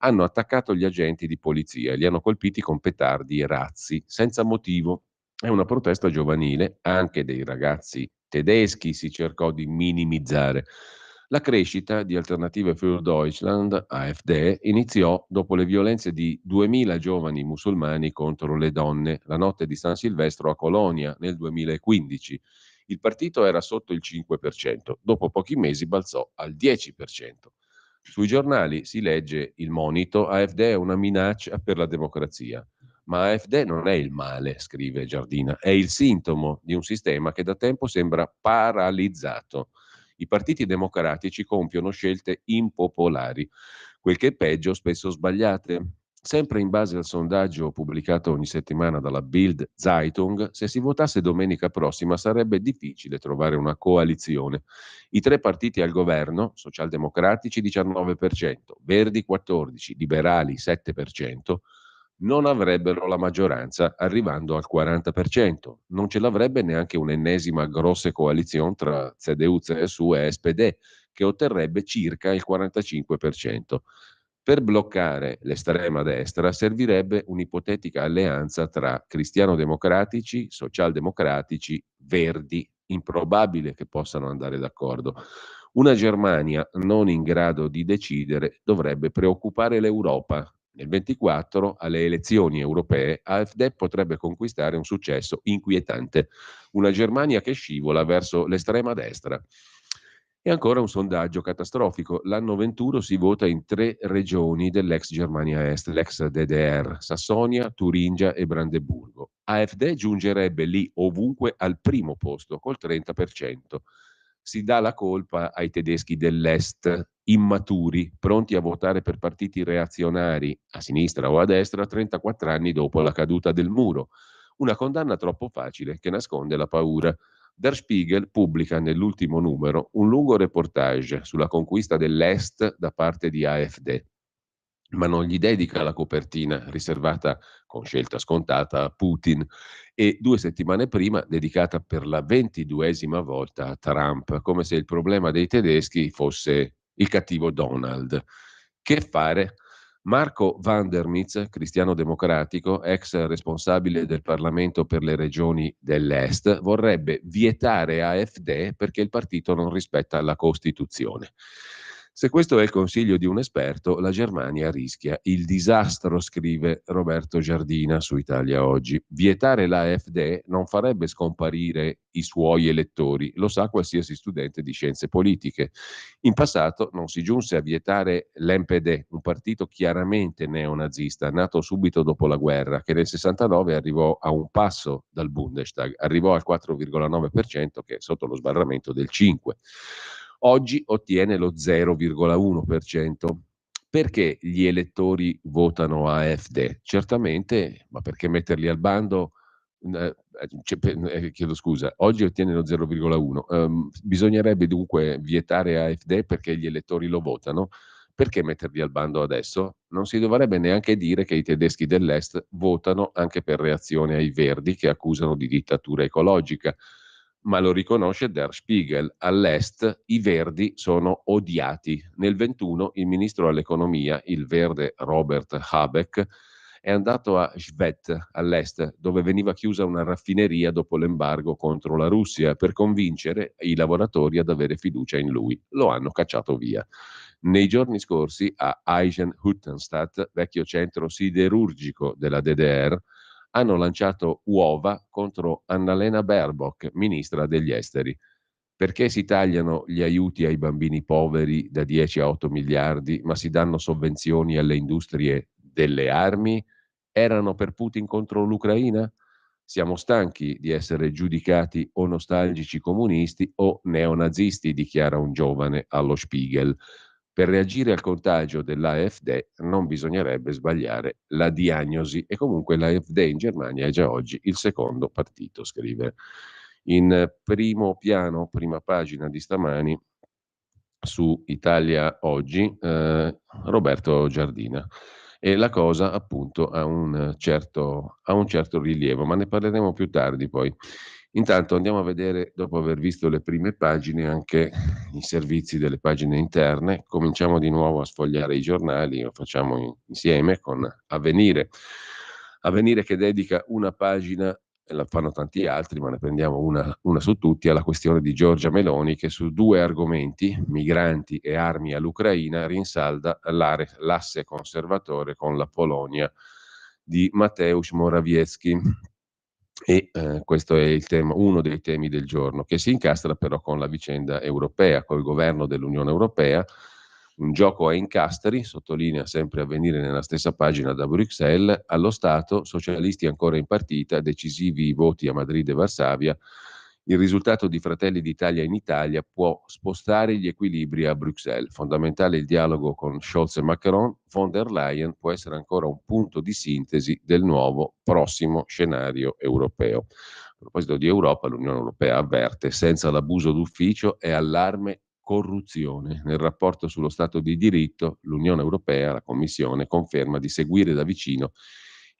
hanno attaccato gli agenti di polizia e li hanno colpiti con petardi e razzi, senza motivo. È una protesta giovanile, anche dei ragazzi tedeschi si cercò di minimizzare. La crescita di Alternative für Deutschland, AfD, iniziò dopo le violenze di 2000 giovani musulmani contro le donne la notte di San Silvestro a Colonia nel 2015. Il partito era sotto il 5%, dopo pochi mesi balzò al 10%. Sui giornali si legge il monito: AfD è una minaccia per la democrazia. Ma AfD non è il male, scrive Giardina, è il sintomo di un sistema che da tempo sembra paralizzato. I partiti democratici compiono scelte impopolari, quel che è peggio, spesso sbagliate. Sempre in base al sondaggio pubblicato ogni settimana dalla Bild Zeitung, se si votasse domenica prossima sarebbe difficile trovare una coalizione. I 3 partiti al governo, socialdemocratici 19%, Verdi 14%, liberali 7%, non avrebbero la maggioranza, arrivando al 40%. Non ce l'avrebbe neanche un'ennesima grossa coalizione tra CDU, CSU e SPD, che otterrebbe circa il 45%. Per bloccare l'estrema destra servirebbe un'ipotetica alleanza tra cristiano-democratici, socialdemocratici, verdi, improbabile che possano andare d'accordo. Una Germania non in grado di decidere dovrebbe preoccupare l'Europa. Nel 24, alle elezioni europee, AfD potrebbe conquistare un successo inquietante. Una Germania che scivola verso l'estrema destra. E ancora un sondaggio catastrofico. L'anno 21 si vota in 3 regioni dell'ex Germania Est, l'ex DDR, Sassonia, Turingia e Brandeburgo. AfD giungerebbe lì ovunque al primo posto, col 30%. Si dà la colpa ai tedeschi dell'Est, immaturi, pronti a votare per partiti reazionari, a sinistra o a destra, 34 anni dopo la caduta del muro. Una condanna troppo facile che nasconde la paura. Der Spiegel pubblica nell'ultimo numero un lungo reportage sulla conquista dell'Est da parte di AfD, ma non gli dedica la copertina riservata con scelta scontata a Putin e 2 settimane prima dedicata per la 22esima volta a Trump, come se il problema dei tedeschi fosse il cattivo Donald. Che fare? Marco van der Mits, cristiano democratico, ex responsabile del Parlamento per le regioni dell'Est, vorrebbe vietare AfD perché il partito non rispetta la Costituzione. Se questo è il consiglio di un esperto, la Germania rischia il disastro, scrive Roberto Giardina su Italia Oggi. Vietare l'AfD non farebbe scomparire i suoi elettori, lo sa qualsiasi studente di scienze politiche. In passato non si giunse a vietare l'NPD, un partito chiaramente neonazista, nato subito dopo la guerra, che nel 69 arrivò a un passo dal Bundestag, arrivò al 4,9% che è sotto lo sbarramento del 5%. Oggi ottiene lo 0,1%. Perché gli elettori votano AfD? Certamente, ma perché metterli al bando? Chiedo scusa, oggi ottiene lo 0,1. Bisognerebbe dunque vietare AfD perché gli elettori lo votano? Perché metterli al bando adesso? Non si dovrebbe neanche dire che i tedeschi dell'Est votano anche per reazione ai Verdi che accusano di dittatura ecologica. Ma lo riconosce Der Spiegel. All'Est i Verdi sono odiati. Nel 21 il ministro all'economia, il verde Robert Habeck, è andato a Schwedt, all'est, dove veniva chiusa una raffineria dopo l'embargo contro la Russia, per convincere i lavoratori ad avere fiducia in lui. Lo hanno cacciato via. Nei giorni scorsi a Eichen-Hüttenstadt, vecchio centro siderurgico della DDR, hanno lanciato uova contro Annalena Baerbock, ministra degli esteri. Perché si tagliano gli aiuti ai bambini poveri da 10 a 8 miliardi, ma si danno sovvenzioni alle industrie delle armi? Erano per Putin contro l'Ucraina? Siamo stanchi di essere giudicati o nostalgici comunisti o neonazisti, dichiara un giovane allo Spiegel. Per reagire al contagio dell'AfD non bisognerebbe sbagliare la diagnosi e comunque l'AfD in Germania è già oggi il secondo partito, scrive. In primo piano, prima pagina di stamani, su Italia Oggi, Roberto Giardina. E la cosa appunto ha un certo rilievo, ma ne parleremo più tardi poi. Intanto andiamo a vedere, dopo aver visto le prime pagine, anche i servizi delle pagine interne. Cominciamo di nuovo a sfogliare i giornali, lo facciamo insieme con Avvenire. Avvenire che dedica una pagina, e la fanno tanti altri, ma ne prendiamo una su tutti, alla questione di Giorgia Meloni, che su due argomenti, migranti e armi all'Ucraina, rinsalda l'asse conservatore con la Polonia di Mateusz Morawiecki. E questo è il tema, uno dei temi del giorno, che si incastra però con la vicenda europea, col governo dell'Unione Europea. Un gioco a incastri, sottolinea sempre Avvenire nella stessa pagina da Bruxelles. Allo Stato, socialisti ancora in partita, decisivi i voti a Madrid e Varsavia. Il risultato di Fratelli d'Italia in Italia può spostare gli equilibri a Bruxelles. Fondamentale il dialogo con Scholz e Macron. Von der Leyen può essere ancora un punto di sintesi del nuovo prossimo scenario europeo. A proposito di Europa, l'Unione Europea avverte: senza l'abuso d'ufficio è allarme corruzione. Nel rapporto sullo Stato di diritto, l'Unione Europea, la Commissione, conferma di seguire da vicino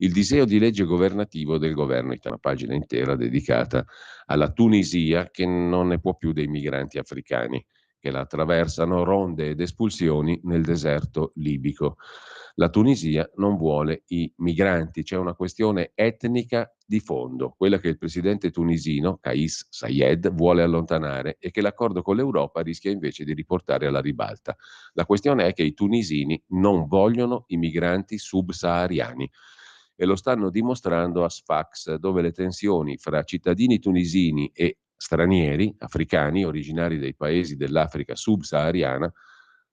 il disegno di legge governativo del governo italiano, una pagina intera dedicata alla Tunisia, che non ne può più dei migranti africani che la attraversano, ronde ed espulsioni nel deserto libico. La Tunisia non vuole i migranti, c'è una questione etnica di fondo, quella che il presidente tunisino, Kais Saied, vuole allontanare e che l'accordo con l'Europa rischia invece di riportare alla ribalta. La questione è che i tunisini non vogliono i migranti subsahariani e lo stanno dimostrando a Sfax, dove le tensioni fra cittadini tunisini e stranieri, africani, originari dei paesi dell'Africa subsahariana,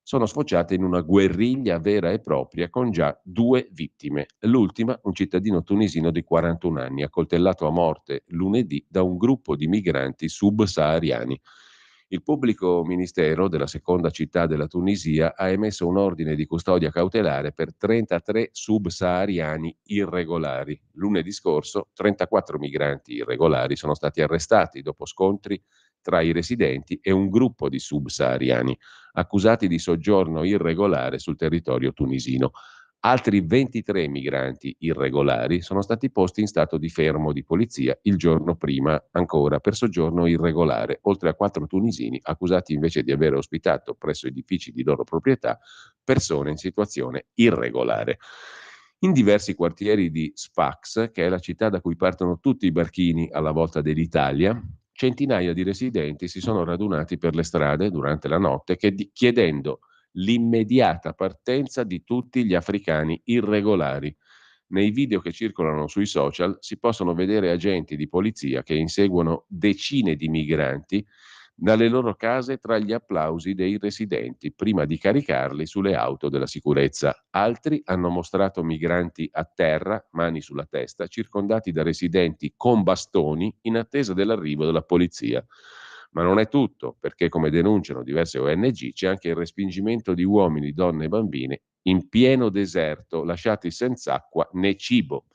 sono sfociate in una guerriglia vera e propria con già 2 vittime. L'ultima, un cittadino tunisino di 41 anni, accoltellato a morte lunedì da un gruppo di migranti subsahariani. Il pubblico ministero della seconda città della Tunisia ha emesso un ordine di custodia cautelare per 33 subsahariani irregolari. Lunedì scorso 34 migranti irregolari sono stati arrestati dopo scontri tra i residenti e un gruppo di subsahariani accusati di soggiorno irregolare sul territorio tunisino. Altri 23 migranti irregolari sono stati posti in stato di fermo di polizia il giorno prima ancora per soggiorno irregolare, oltre a 4 tunisini accusati invece di aver ospitato presso edifici di loro proprietà persone in situazione irregolare. In diversi quartieri di Sfax, che è la città da cui partono tutti i barchini alla volta dell'Italia, centinaia di residenti si sono radunati per le strade durante la notte chiedendo l'immediata partenza di tutti gli africani irregolari. Nei video che circolano sui social si possono vedere agenti di polizia che inseguono decine di migranti dalle loro case tra gli applausi dei residenti, prima di caricarli sulle auto della sicurezza. Altri hanno mostrato migranti a terra, mani sulla testa, circondati da residenti con bastoni in attesa dell'arrivo della polizia. Ma non è tutto, perché come denunciano diverse ONG c'è anche il respingimento di uomini, donne e bambini in pieno deserto, lasciati senza acqua né cibo.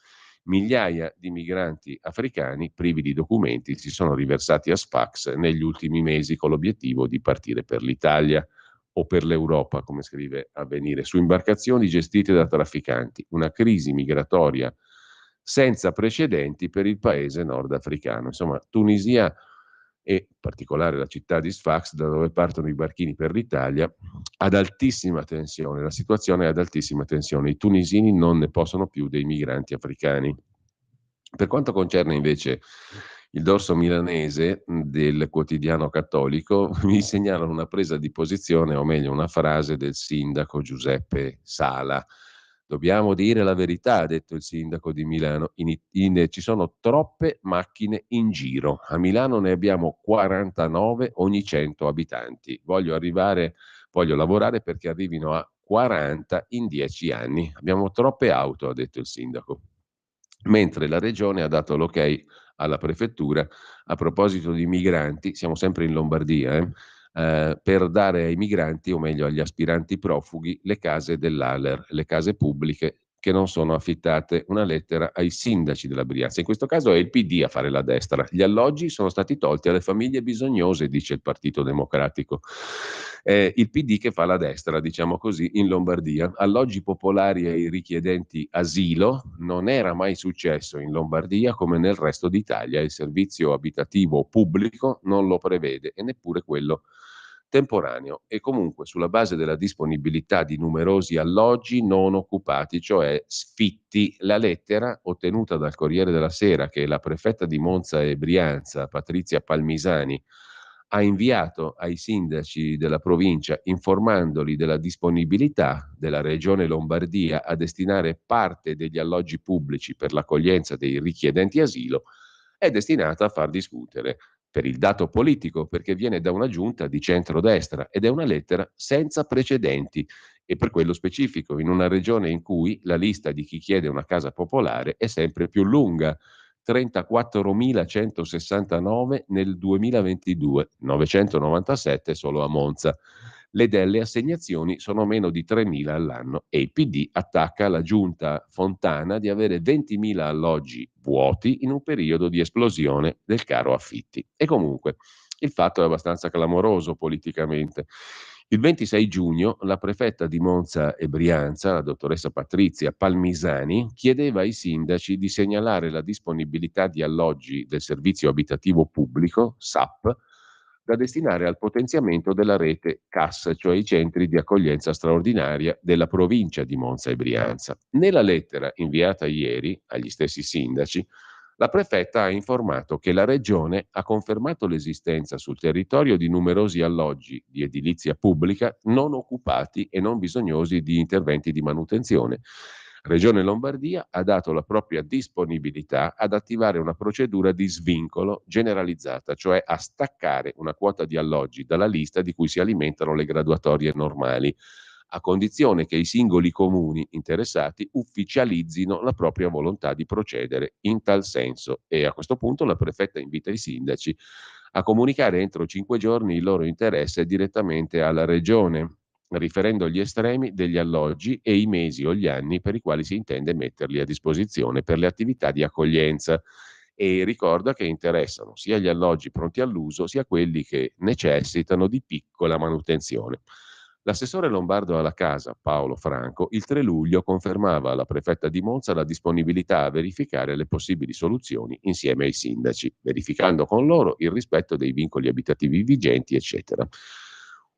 Migliaia di migranti africani privi di documenti si sono riversati a Sfax negli ultimi mesi con l'obiettivo di partire per l'Italia o per l'Europa, come scrive Avvenire, su imbarcazioni gestite da trafficanti. Una crisi migratoria senza precedenti per il paese nordafricano. Insomma, Tunisia e in particolare la città di Sfax, da dove partono i barchini per l'Italia, ad altissima tensione. La situazione è ad altissima tensione. I tunisini non ne possono più dei migranti africani. Per quanto concerne invece il dorso milanese del quotidiano cattolico, mi segnalano una presa di posizione, o meglio una frase del sindaco Giuseppe Sala. Dobbiamo dire la verità, ha detto il sindaco di Milano, ci sono troppe macchine in giro. A Milano ne abbiamo 49 ogni 100 abitanti. Voglio lavorare perché arrivino a 40 in 10 anni. Abbiamo troppe auto, ha detto il sindaco. Mentre la regione ha dato l'ok alla prefettura a proposito di migranti, siamo sempre in Lombardia, per dare ai migranti, o meglio agli aspiranti profughi, le case dell'ALER, le case pubbliche che non sono affittate. Una lettera ai sindaci della Brianza. In questo caso è il PD a fare la destra. Gli alloggi sono stati tolti alle famiglie bisognose, dice il Partito Democratico. Il PD che fa la destra, diciamo così, in Lombardia. Alloggi popolari ai richiedenti asilo non era mai successo in Lombardia come nel resto d'Italia. Il servizio abitativo pubblico non lo prevede e neppure quello temporaneo, e comunque sulla base della disponibilità di numerosi alloggi non occupati, cioè sfitti. La lettera ottenuta dal Corriere della Sera, che la prefetta di Monza e Brianza, Patrizia Palmisani, ha inviato ai sindaci della provincia informandoli della disponibilità della Regione Lombardia a destinare parte degli alloggi pubblici per l'accoglienza dei richiedenti asilo, è destinata a far discutere per il dato politico, perché viene da una giunta di centrodestra ed è una lettera senza precedenti, e per quello specifico in una regione in cui la lista di chi chiede una casa popolare è sempre più lunga. 34.169 nel 2022, 997 solo a Monza. Le delle assegnazioni sono meno di 3.000 all'anno e il PD attacca la giunta Fontana di avere 20.000 alloggi vuoti in un periodo di esplosione del caro affitti. E comunque il fatto è abbastanza clamoroso politicamente. Il 26 giugno la prefetta di Monza e Brianza, la dottoressa Patrizia Palmisani, chiedeva ai sindaci di segnalare la disponibilità di alloggi del servizio abitativo pubblico, SAP, da destinare al potenziamento della rete CAS, cioè i centri di accoglienza straordinaria della provincia di Monza e Brianza. Nella lettera inviata ieri agli stessi sindaci, la prefetta ha informato che la regione ha confermato l'esistenza sul territorio di numerosi alloggi di edilizia pubblica non occupati e non bisognosi di interventi di manutenzione. Regione Lombardia ha dato la propria disponibilità ad attivare una procedura di svincolo generalizzata, cioè a staccare una quota di alloggi dalla lista di cui si alimentano le graduatorie normali, a condizione che i singoli comuni interessati ufficializzino la propria volontà di procedere in tal senso. E a questo punto la prefetta invita i sindaci a comunicare entro 5 giorni il loro interesse direttamente alla regione, riferendo gli estremi degli alloggi e i mesi o gli anni per i quali si intende metterli a disposizione per le attività di accoglienza. E ricorda che interessano sia gli alloggi pronti all'uso sia quelli che necessitano di piccola manutenzione. L'assessore lombardo alla casa, Paolo Franco, il 3 luglio confermava alla prefetta di Monza la disponibilità a verificare le possibili soluzioni insieme ai sindaci, verificando con loro il rispetto dei vincoli abitativi vigenti, eccetera.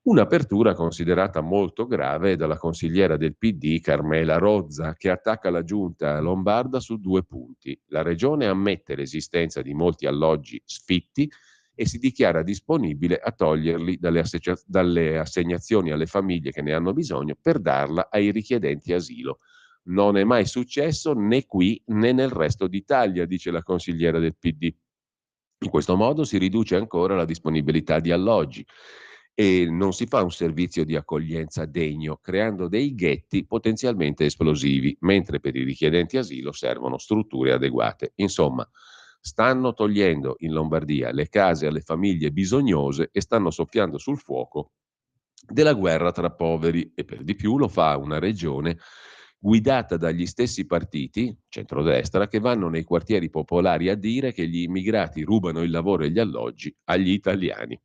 Un'apertura considerata molto grave dalla consigliera del PD Carmela Rozza, che attacca la giunta lombarda su 2 punti. La regione ammette l'esistenza di molti alloggi sfitti e si dichiara disponibile a toglierli dalle assegnazioni alle famiglie che ne hanno bisogno per darla ai richiedenti asilo. Non è mai successo né qui né nel resto d'Italia, dice la consigliera del PD. In questo modo si riduce ancora la disponibilità di alloggi e non si fa un servizio di accoglienza degno, creando dei ghetti potenzialmente esplosivi, mentre per i richiedenti asilo servono strutture adeguate. Insomma, stanno togliendo in Lombardia le case alle famiglie bisognose e stanno soffiando sul fuoco della guerra tra poveri, e per di più lo fa una regione guidata dagli stessi partiti, centrodestra, che vanno nei quartieri popolari a dire che gli immigrati rubano il lavoro e gli alloggi agli italiani.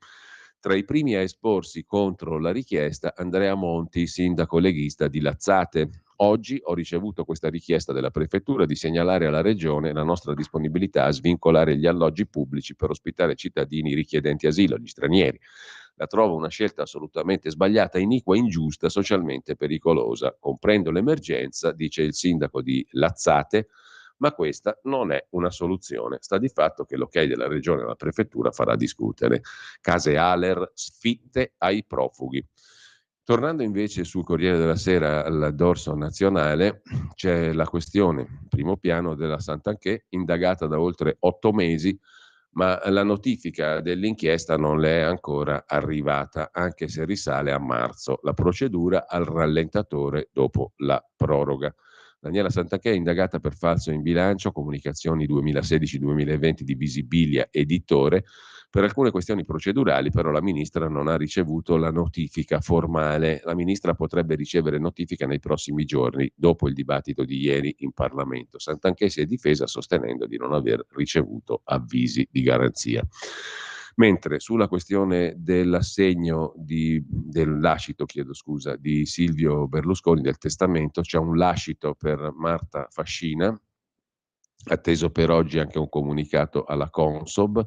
Tra i primi a esporsi contro la richiesta, Andrea Monti, sindaco leghista di Lazzate. Oggi ho ricevuto questa richiesta della prefettura di segnalare alla regione la nostra disponibilità a svincolare gli alloggi pubblici per ospitare cittadini richiedenti asilo, gli stranieri. La trovo una scelta assolutamente sbagliata, iniqua, ingiusta, socialmente pericolosa. Comprendo l'emergenza, dice il sindaco di Lazzate, ma questa non è una soluzione. Sta di fatto che l'ok della regione e della prefettura farà discutere. Case Aler sfitte ai profughi. Tornando invece sul Corriere della Sera al dorso nazionale, c'è la questione, primo piano, della Santanchè, indagata da oltre 8 mesi, ma la notifica dell'inchiesta non le è ancora arrivata, anche se risale a marzo. La procedura al rallentatore dopo la proroga. Daniela Santanchè è indagata per falso in bilancio, comunicazioni 2016-2020 di Visibilia Editore. Per alcune questioni procedurali, però, la ministra non ha ricevuto la notifica formale. La ministra potrebbe ricevere notifica nei prossimi giorni, dopo il dibattito di ieri in Parlamento. Santanchè si è difesa sostenendo di non aver ricevuto avvisi di garanzia. Mentre sulla questione dell'assegno del lascito, di Silvio Berlusconi, del testamento, c'è un lascito per Marta Fascina, atteso per oggi anche un comunicato alla Consob.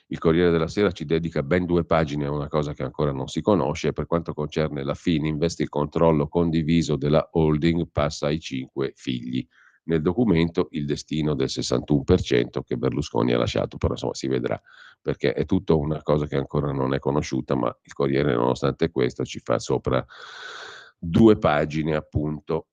Il Corriere della Sera ci dedica ben 2 pagine a una cosa che ancora non si conosce. Per quanto concerne la Fininvest, il controllo condiviso della holding passa ai 5 figli. Nel documento il destino del 61% che Berlusconi ha lasciato, però insomma si vedrà, perché è tutta una cosa che ancora non è conosciuta, ma il Corriere nonostante questo ci fa sopra 2 pagine appunto.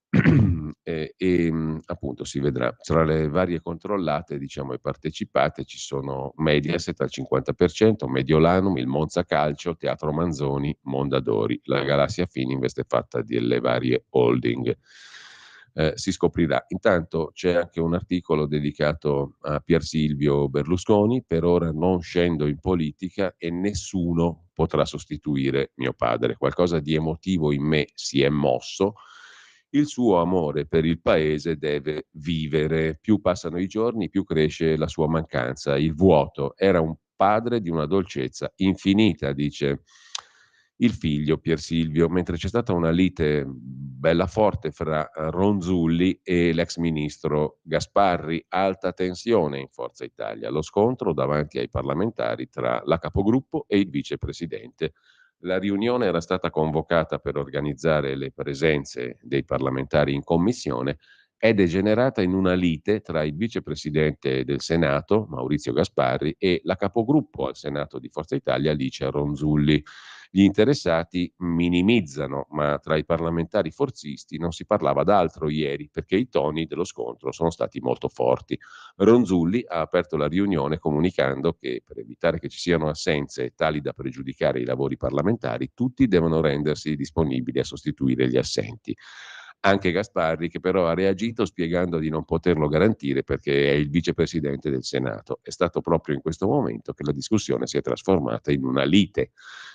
Appunto si vedrà. Tra le varie controllate, diciamo, e partecipate ci sono Mediaset al 50%, Mediolanum, il Monza Calcio, Teatro Manzoni, Mondadori. La Galassia Fininvest è fatta delle varie holding. Si scoprirà. Intanto c'è anche un articolo dedicato a Pier Silvio Berlusconi. Per ora non scendo in politica e nessuno potrà sostituire mio padre. Qualcosa di emotivo in me si è mosso. Il suo amore per il paese deve vivere. Più passano i giorni, più cresce la sua mancanza. Il vuoto. Era un padre di una dolcezza infinita, dice il figlio Pier Silvio, mentre c'è stata una lite bella forte fra Ronzulli e l'ex ministro Gasparri. Alta tensione in Forza Italia. Lo scontro davanti ai parlamentari tra la capogruppo e il vicepresidente. La riunione era stata convocata per organizzare le presenze dei parlamentari in commissione, è degenerata in una lite tra il vicepresidente del Senato, Maurizio Gasparri, e la capogruppo al Senato di Forza Italia, Licia Ronzulli. Gli interessati minimizzano, ma tra i parlamentari forzisti non si parlava d'altro ieri, perché i toni dello scontro sono stati molto forti. Ronzulli ha aperto la riunione comunicando che per evitare che ci siano assenze tali da pregiudicare i lavori parlamentari, tutti devono rendersi disponibili a sostituire gli assenti. Anche Gasparri, che però ha reagito spiegando di non poterlo garantire perché è il vicepresidente del Senato. È stato proprio in questo momento che la discussione si è trasformata in una lite.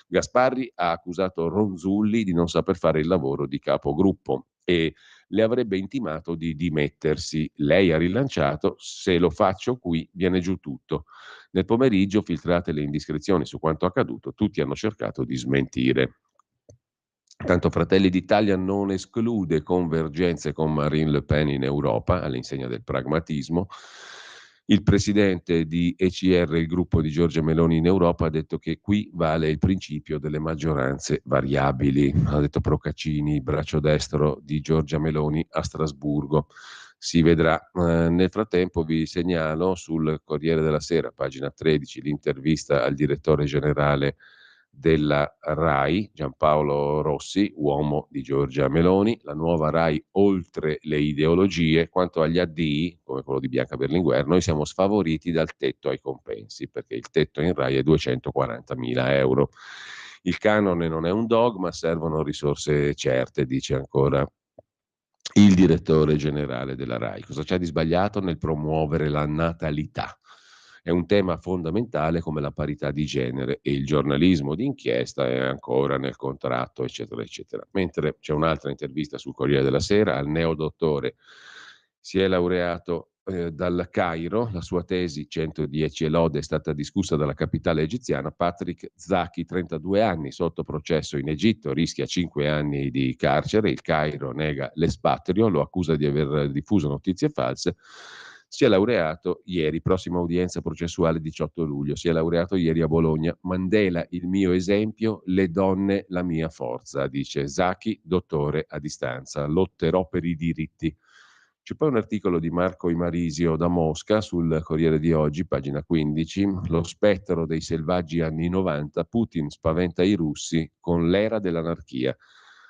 Gasparri ha accusato Ronzulli di non saper fare il lavoro di capogruppo e le avrebbe intimato di dimettersi. Lei ha rilanciato: se lo faccio qui viene giù tutto. Nel pomeriggio, filtrate le indiscrezioni su quanto accaduto, tutti hanno cercato di smentire. Tanto Fratelli d'Italia non esclude convergenze con Marine Le Pen in Europa, all'insegna del pragmatismo. Il presidente di ECR, il gruppo di Giorgia Meloni in Europa, ha detto che qui vale il principio delle maggioranze variabili. Ha detto Procaccini, braccio destro di Giorgia Meloni a Strasburgo. Si vedrà. Nel frattempo vi segnalo sul Corriere della Sera, pagina 13, l'intervista al direttore generale della RAI, Giampaolo Rossi, uomo di Giorgia Meloni. La nuova RAI oltre le ideologie. Quanto agli ADI, come quello di Bianca Berlinguer, noi siamo sfavoriti dal tetto ai compensi, perché il tetto in RAI è 240.000 euro. Il canone non è un dogma, servono risorse certe, dice ancora il direttore generale della RAI. Cosa c'è di sbagliato nel promuovere la natalità? È un tema fondamentale come la parità di genere e il giornalismo d'inchiesta è ancora nel contratto, eccetera, eccetera. Mentre c'è un'altra intervista sul Corriere della Sera al neodottore, si è laureato dal Cairo, la sua tesi 110 e lode è stata discussa dalla capitale egiziana. Patrick Zaki, 32 anni, sotto processo in Egitto, rischia 5 anni di carcere. Il Cairo nega l'espatrio, lo accusa di aver diffuso notizie false. Si è laureato ieri, prossima udienza processuale 18 luglio, si è laureato ieri a Bologna. Mandela, il mio esempio, le donne, la mia forza, dice Zaki, dottore a distanza. Lotterò per i diritti. C'è poi un articolo di Marco Imarisio da Mosca sul Corriere di Oggi, pagina 15, lo spettro dei selvaggi anni 90, Putin spaventa i russi con l'era dell'anarchia.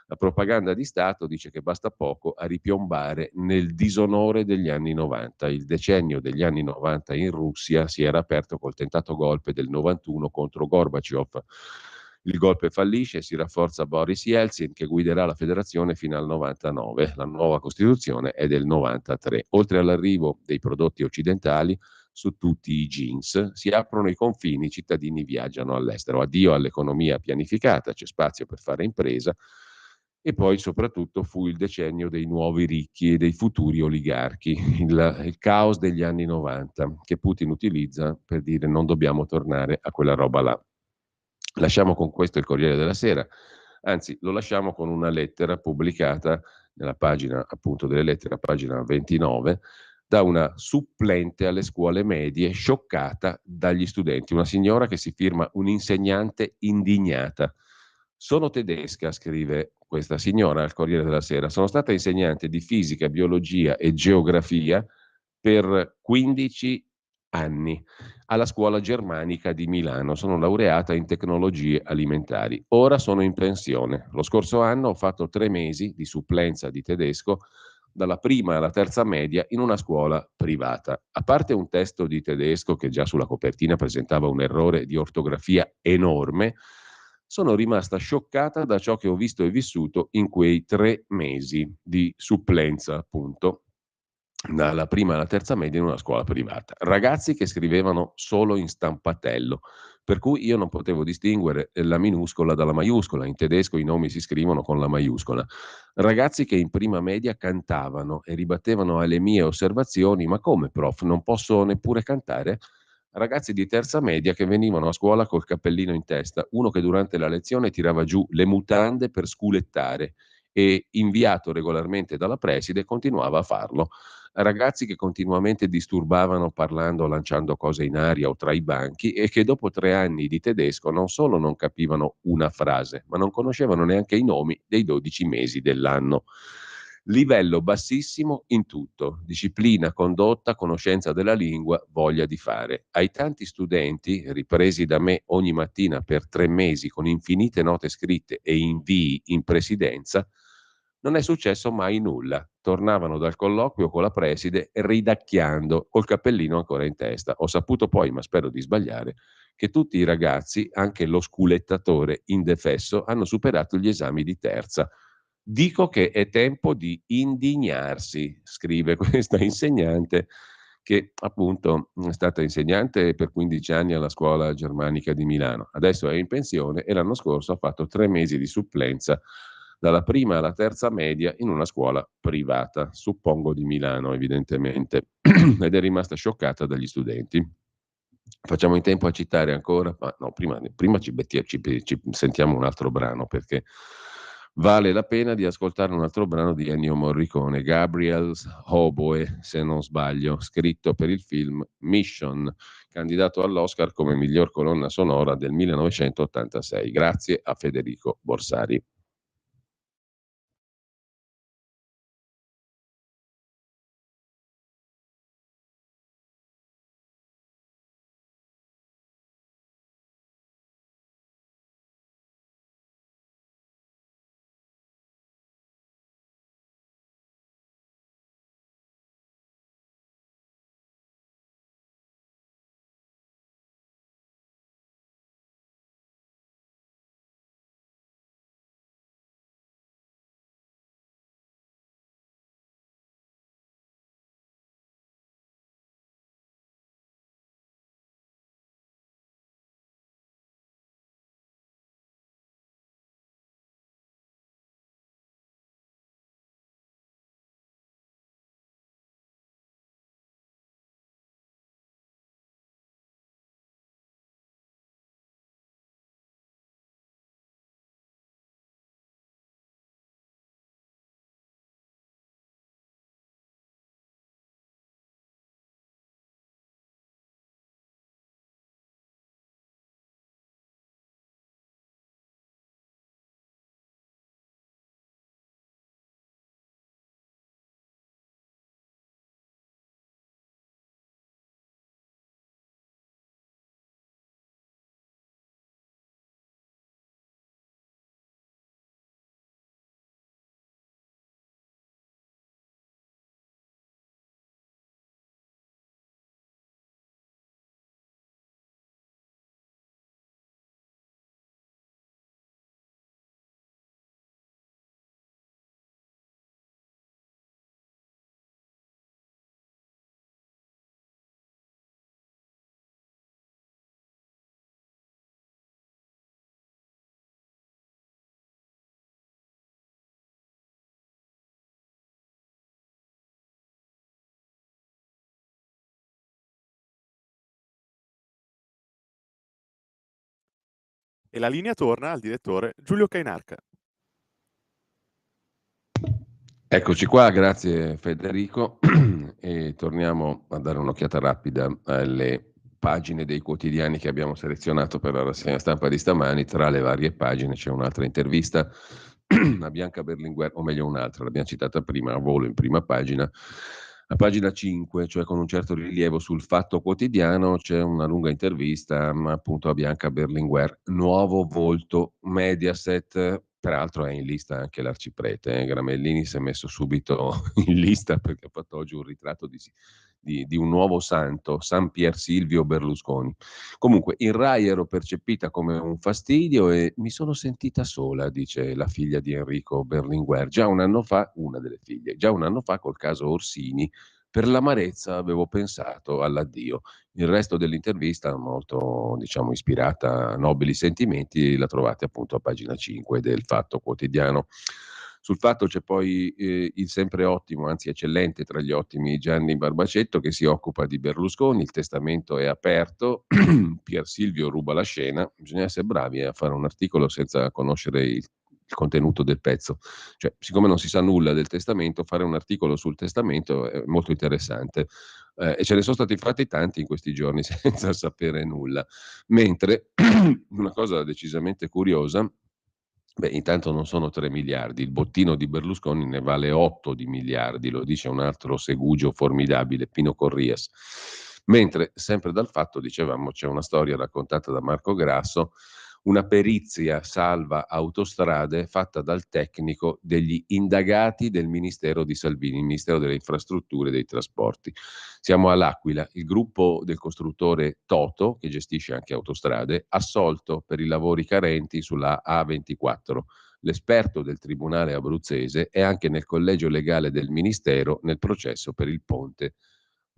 La propaganda di Stato dice che basta poco a ripiombare nel disonore degli anni 90. Il decennio degli anni 90 in Russia si era aperto col tentato golpe del 91 contro Gorbaciov. Il golpe fallisce e si rafforza Boris Yeltsin che guiderà la federazione fino al 99. La nuova Costituzione è del 93. Oltre all'arrivo dei prodotti occidentali su tutti i jeans, si aprono i confini, i cittadini viaggiano all'estero. Addio all'economia pianificata, c'è spazio per fare impresa. E poi soprattutto fu il decennio dei nuovi ricchi e dei futuri oligarchi, il caos degli anni 90 che Putin utilizza per dire non dobbiamo tornare a quella roba là. Lasciamo con questo il Corriere della Sera, anzi lo lasciamo con una lettera pubblicata nella pagina appunto delle lettere, a pagina 29, da una supplente alle scuole medie scioccata dagli studenti, una signora che si firma un'insegnante indignata. Sono tedesca, scrive questa signora al Corriere della Sera, sono stata insegnante di fisica, biologia e geografia per 15 anni alla scuola germanica di Milano. Sono laureata in tecnologie alimentari. Ora sono in pensione. Lo scorso anno ho fatto 3 mesi di supplenza di tedesco dalla prima alla terza media in una scuola privata. A parte un testo di tedesco che già sulla copertina presentava un errore di ortografia enorme, sono rimasta scioccata da ciò che ho visto e vissuto in quei 3 mesi di supplenza, appunto, dalla prima alla terza media in una scuola privata. Ragazzi che scrivevano solo in stampatello, per cui io non potevo distinguere la minuscola dalla maiuscola. In tedesco i nomi si scrivono con la maiuscola. Ragazzi che in prima media cantavano e ribattevano alle mie osservazioni: ma come prof, non posso neppure cantare? Ragazzi di terza media che venivano a scuola col cappellino in testa, uno che durante la lezione tirava giù le mutande per sculettare e, inviato regolarmente dalla preside, continuava a farlo. Ragazzi che continuamente disturbavano parlando o lanciando cose in aria o tra i banchi e che dopo 3 anni di tedesco non solo non capivano una frase, ma non conoscevano neanche i nomi dei 12 mesi dell'anno. Livello bassissimo in tutto, disciplina, condotta, conoscenza della lingua, voglia di fare. Ai tanti studenti, ripresi da me ogni mattina per 3 mesi con infinite note scritte e invii in presidenza, non è successo mai nulla. Tornavano dal colloquio con la preside ridacchiando, col cappellino ancora in testa. Ho saputo poi, ma spero di sbagliare, che tutti i ragazzi, anche lo sculettatore indefesso, hanno superato gli esami di terza. Dico che è tempo di indignarsi, scrive questa insegnante che appunto è stata insegnante per 15 anni alla scuola germanica di Milano. Adesso è in pensione e l'anno scorso ha fatto 3 mesi di supplenza dalla prima alla terza media in una scuola privata, suppongo di Milano evidentemente, ed è rimasta scioccata dagli studenti. Facciamo in tempo a citare ancora, ma no, prima ci sentiamo un altro brano perché vale la pena di ascoltare un altro brano di Ennio Morricone, Gabriel's Oboe, se non sbaglio, scritto per il film Mission, candidato all'Oscar come miglior colonna sonora del 1986. Grazie a Federico Borsari. E la linea torna al direttore Giulio Cainarca. Eccoci qua, grazie Federico. E torniamo a dare un'occhiata rapida alle pagine dei quotidiani che abbiamo selezionato per la rassegna stampa di stamani. Tra le varie pagine c'è un'altra intervista a Bianca Berlinguer, o meglio un'altra, l'abbiamo citata prima, a volo in prima pagina. A pagina 5, cioè con un certo rilievo sul Fatto Quotidiano, c'è una lunga intervista appunto a Bianca Berlinguer, nuovo volto Mediaset. Peraltro è in lista anche l'Arciprete, Gramellini si è messo subito in lista perché ha fatto oggi un ritratto di un nuovo santo, San Pier Silvio Berlusconi. Comunque, in Rai ero percepita come un fastidio e mi sono sentita sola, dice la figlia di Enrico Berlinguer. Già un anno fa, una delle figlie, già un anno fa col caso Orsini, per l'amarezza avevo pensato all'addio. Il resto dell'intervista, molto diciamo ispirata a nobili sentimenti, la trovate appunto a pagina 5 del Fatto Quotidiano. Sul Fatto c'è poi il sempre ottimo, anzi eccellente tra gli ottimi, Gianni Barbacetto, che si occupa di Berlusconi. Il testamento è aperto, Pier Silvio ruba la scena. Bisogna essere bravi a fare un articolo senza conoscere il contenuto del pezzo. Cioè, siccome non si sa nulla del testamento, fare un articolo sul testamento è molto interessante. E ce ne sono stati fatti tanti in questi giorni senza sapere nulla. Mentre una cosa decisamente curiosa, beh, intanto non sono 3 miliardi, il bottino di Berlusconi ne vale 8 di miliardi, lo dice un altro segugio formidabile, Pino Corrias. Mentre, sempre dal Fatto, dicevamo, c'è una storia raccontata da Marco Grasso, una perizia salva autostrade fatta dal tecnico degli indagati del Ministero di Salvini, il Ministero delle Infrastrutture e dei Trasporti. Siamo all'Aquila, il gruppo del costruttore Toto, che gestisce anche autostrade, assolto per i lavori carenti sulla A24. L'esperto del Tribunale abruzzese è anche nel collegio legale del Ministero nel processo per il ponte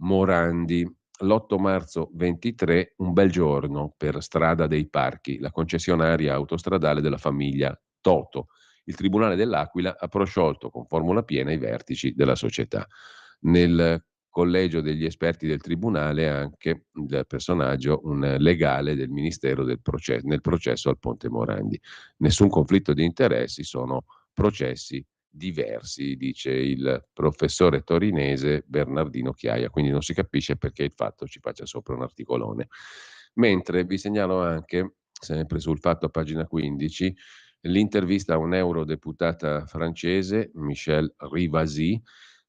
Morandi. L'8 marzo 23, un bel giorno per Strada dei Parchi, la concessionaria autostradale della famiglia Toto. Il Tribunale dell'Aquila ha prosciolto con formula piena i vertici della società. Nel collegio degli esperti del Tribunale anche il personaggio, un legale del Ministero nel processo al Ponte Morandi. Nessun conflitto di interessi, sono processi diversi, dice il professore torinese Bernardino Chiaia, quindi non si capisce perché il Fatto ci faccia sopra un articolone. Mentre vi segnalo anche, sempre sul Fatto a pagina 15, l'intervista a un eurodeputata francese, Michelle Rivasi,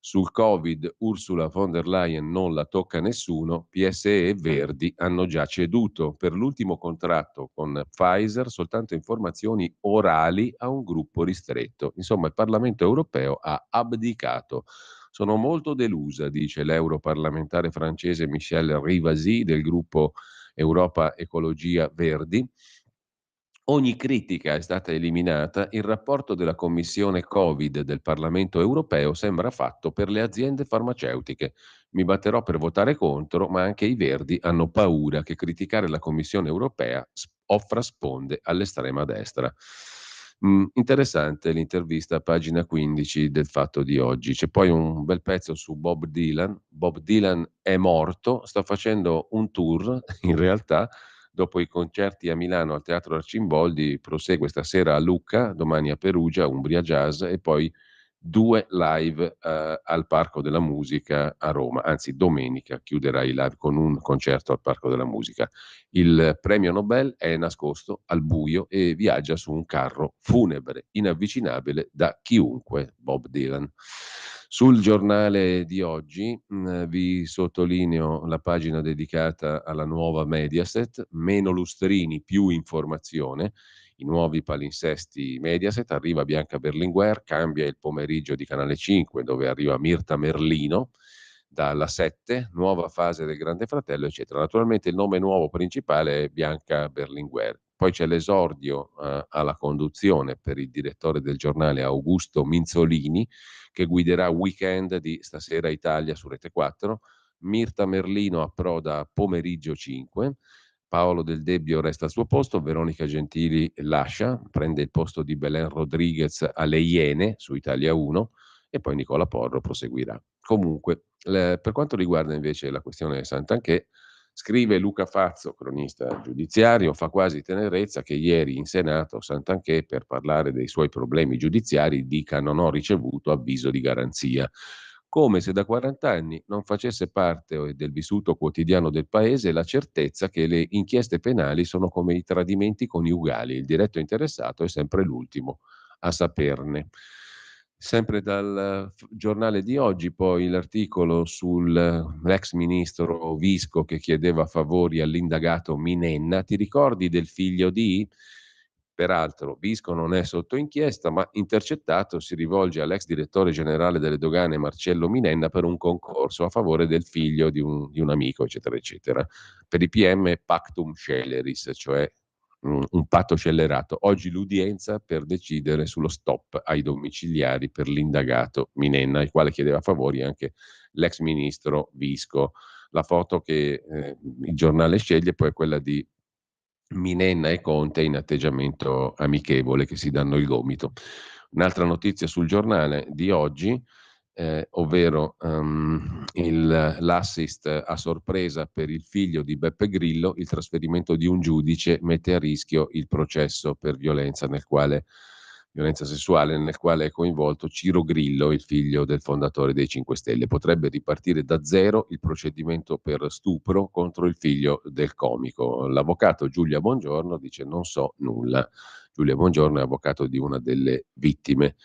sul Covid Ursula von der Leyen non la tocca nessuno, PSE e Verdi hanno già ceduto per l'ultimo contratto con Pfizer soltanto informazioni orali a un gruppo ristretto. Insomma, il Parlamento europeo ha abdicato. Sono molto delusa, dice l'europarlamentare francese Michel Rivasi del gruppo Europa Ecologia Verdi. Ogni critica è stata eliminata, il rapporto della Commissione Covid del Parlamento europeo sembra fatto per le aziende farmaceutiche. Mi batterò per votare contro, ma anche i Verdi hanno paura che criticare la Commissione europea offra sponde all'estrema destra. Interessante l'intervista a pagina 15 del Fatto di oggi. C'è poi un bel pezzo su Bob Dylan. Bob Dylan è morto, sta facendo un tour in realtà. Dopo i concerti a Milano al Teatro Arcimboldi, prosegue stasera a Lucca, domani a Perugia, Umbria Jazz e poi 2 live al Parco della Musica a Roma. Anzi, domenica chiuderà i live con un concerto al Parco della Musica. Il premio Nobel è nascosto al buio e viaggia su un carro funebre, inavvicinabile da chiunque, Bob Dylan. Sul giornale di oggi vi sottolineo la pagina dedicata alla nuova Mediaset, meno lustrini, più informazione, i nuovi palinsesti Mediaset, arriva Bianca Berlinguer, cambia il pomeriggio di Canale 5 dove arriva Mirta Merlino, dalla 7, nuova fase del Grande Fratello, eccetera. Naturalmente il nome nuovo principale è Bianca Berlinguer. Poi c'è l'esordio alla conduzione per il direttore del giornale Augusto Minzolini, che guiderà Weekend di Stasera Italia su Rete 4. Mirta Merlino approda pomeriggio 5. Paolo Del Debbio resta al suo posto, Veronica Gentili lascia, prende il posto di Belen Rodriguez alle Iene su Italia 1 e poi Nicola Porro proseguirà. Comunque, per quanto riguarda invece la questione Santanchè, Scrive Luca Fazzo, cronista giudiziario, fa quasi tenerezza che ieri in Senato Santanchè, per parlare dei suoi problemi giudiziari, dica non ho ricevuto avviso di garanzia, come se da 40 anni non facesse parte del vissuto quotidiano del paese la certezza che le inchieste penali sono come i tradimenti coniugali, il diretto interessato è sempre l'ultimo a saperne. Sempre dal giornale di oggi, poi l'articolo sull'ex ministro Visco che chiedeva favori all'indagato Minenna. Ti ricordi del figlio di? Peraltro, Visco non è sotto inchiesta, ma intercettato si rivolge all'ex direttore generale delle dogane Marcello Minenna per un concorso a favore del figlio di un amico, eccetera, eccetera. Per i PM pactum sceleris, cioè un patto scellerato. Oggi l'udienza per decidere sullo stop ai domiciliari per l'indagato Minenna, il quale chiedeva favori anche l'ex ministro Visco. La foto che il giornale sceglie poi è quella di Minenna e Conte in atteggiamento amichevole che si danno il gomito. Un'altra notizia sul giornale di oggi, ovvero l'assist a sorpresa per il figlio di Beppe Grillo, il trasferimento di un giudice mette a rischio il processo per violenza sessuale nel quale è coinvolto Ciro Grillo, il figlio del fondatore dei 5 Stelle. Potrebbe ripartire da zero il procedimento per stupro contro il figlio del comico. L'avvocato Giulia Bongiorno dice non so nulla. Giulia Bongiorno è avvocato di una delle vittime,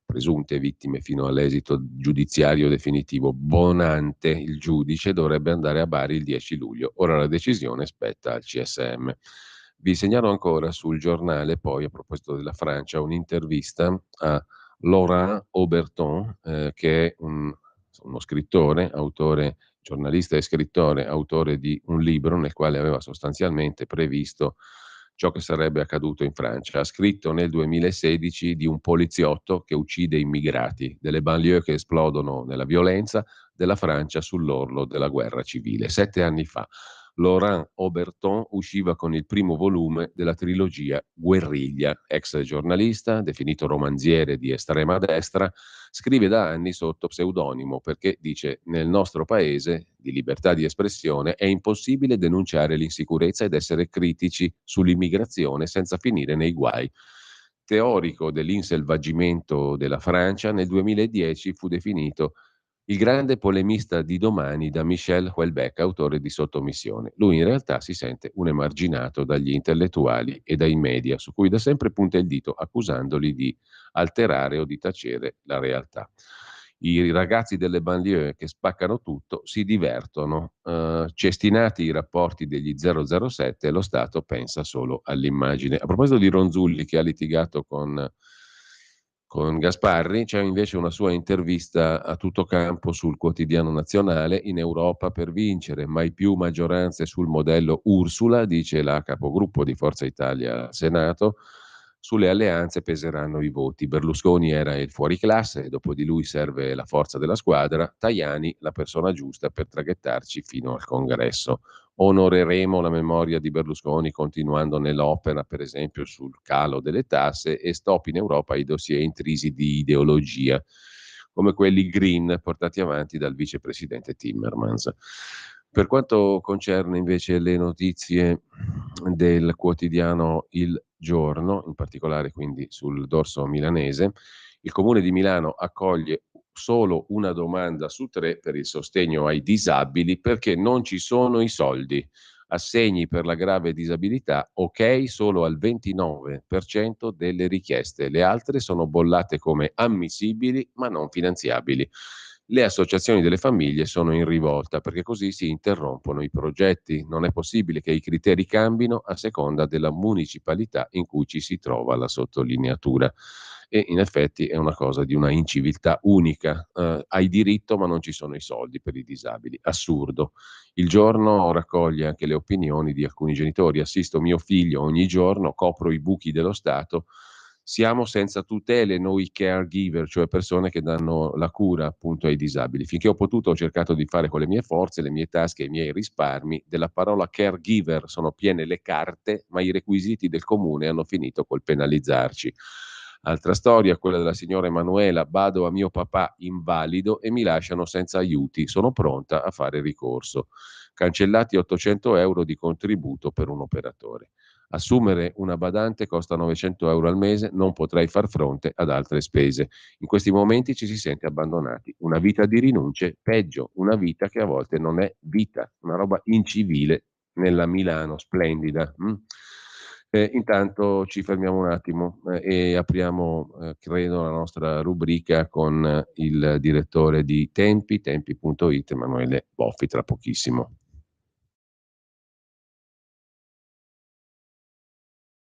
presunte vittime fino all'esito giudiziario definitivo. Bonante, il giudice, dovrebbe andare a Bari il 10 luglio. Ora la decisione spetta al CSM. Vi segnalo ancora sul giornale, poi, a proposito della Francia, un'intervista a Laurent Auberton, che è uno scrittore, autore, giornalista e scrittore, autore di un libro nel quale aveva sostanzialmente previsto ciò che sarebbe accaduto in Francia. Ha scritto nel 2016 di un poliziotto che uccide immigrati, delle banlieue che esplodono nella violenza, della Francia sull'orlo della guerra civile. 7 anni fa. Laurent Auberton usciva con il primo volume della trilogia Guerriglia. Ex giornalista, definito romanziere di estrema destra, scrive da anni sotto pseudonimo perché, dice, nel nostro paese di libertà di espressione è impossibile denunciare l'insicurezza ed essere critici sull'immigrazione senza finire nei guai. Teorico dell'inselvagimento della Francia, nel 2010 fu definito il grande polemista di domani da Michel Houellebecq, autore di Sottomissione. Lui in realtà si sente un emarginato dagli intellettuali e dai media, su cui da sempre punta il dito, accusandoli di alterare o di tacere la realtà. I ragazzi delle banlieue che spaccano tutto si divertono. Cestinati i rapporti degli 007, lo Stato pensa solo all'immagine. A proposito di Ronzulli, che ha litigato con Gasparri, c'è invece una sua intervista a tutto campo sul Quotidiano Nazionale. In Europa per vincere, mai più maggioranze sul modello Ursula, dice la capogruppo di Forza Italia al Senato. Sulle alleanze peseranno i voti. Berlusconi era il fuoriclasse e dopo di lui serve la forza della squadra. Tajani la persona giusta per traghettarci fino al congresso. Onoreremo la memoria di Berlusconi continuando nell'opera, per esempio, sul calo delle tasse e stop in Europa ai dossier intrisi di ideologia, come quelli green portati avanti dal vicepresidente Timmermans. Per quanto concerne invece le notizie del quotidiano Il Giorno, in particolare quindi sul dorso milanese, il Comune di Milano accoglie solo una domanda su 3 per il sostegno ai disabili perché non ci sono i soldi. Assegni per la grave disabilità, ok solo al 29% delle richieste. Le altre sono bollate come ammissibili ma non finanziabili. Le associazioni delle famiglie sono in rivolta perché così si interrompono i progetti. Non è possibile che i criteri cambino a seconda della municipalità in cui ci si trova, la sottolineatura. E in effetti è una cosa di una inciviltà unica. Hai diritto ma non ci sono i soldi per i disabili. Assurdo. Il Giorno raccoglie anche le opinioni di alcuni genitori. Assisto mio figlio ogni giorno, copro i buchi dello Stato. Siamo senza tutele noi caregiver, cioè persone che danno la cura appunto ai disabili. Finché ho potuto ho cercato di fare con le mie forze, le mie tasche e i miei risparmi. Della parola caregiver sono piene le carte, ma i requisiti del comune hanno finito col penalizzarci. Altra storia, quella della signora Emanuela: bado a mio papà invalido e mi lasciano senza aiuti, sono pronta a fare ricorso. cancellati 800 euro di contributo per un operatore. Assumere una badante costa 900 euro al mese, non potrai far fronte ad altre spese. In questi momenti ci si sente abbandonati. Una vita di rinunce, peggio, una vita che a volte non è vita, una roba incivile nella Milano splendida. Intanto ci fermiamo un attimo e apriamo, credo, la nostra rubrica con il direttore di tempi.it, Emanuele Boffi, tra pochissimo.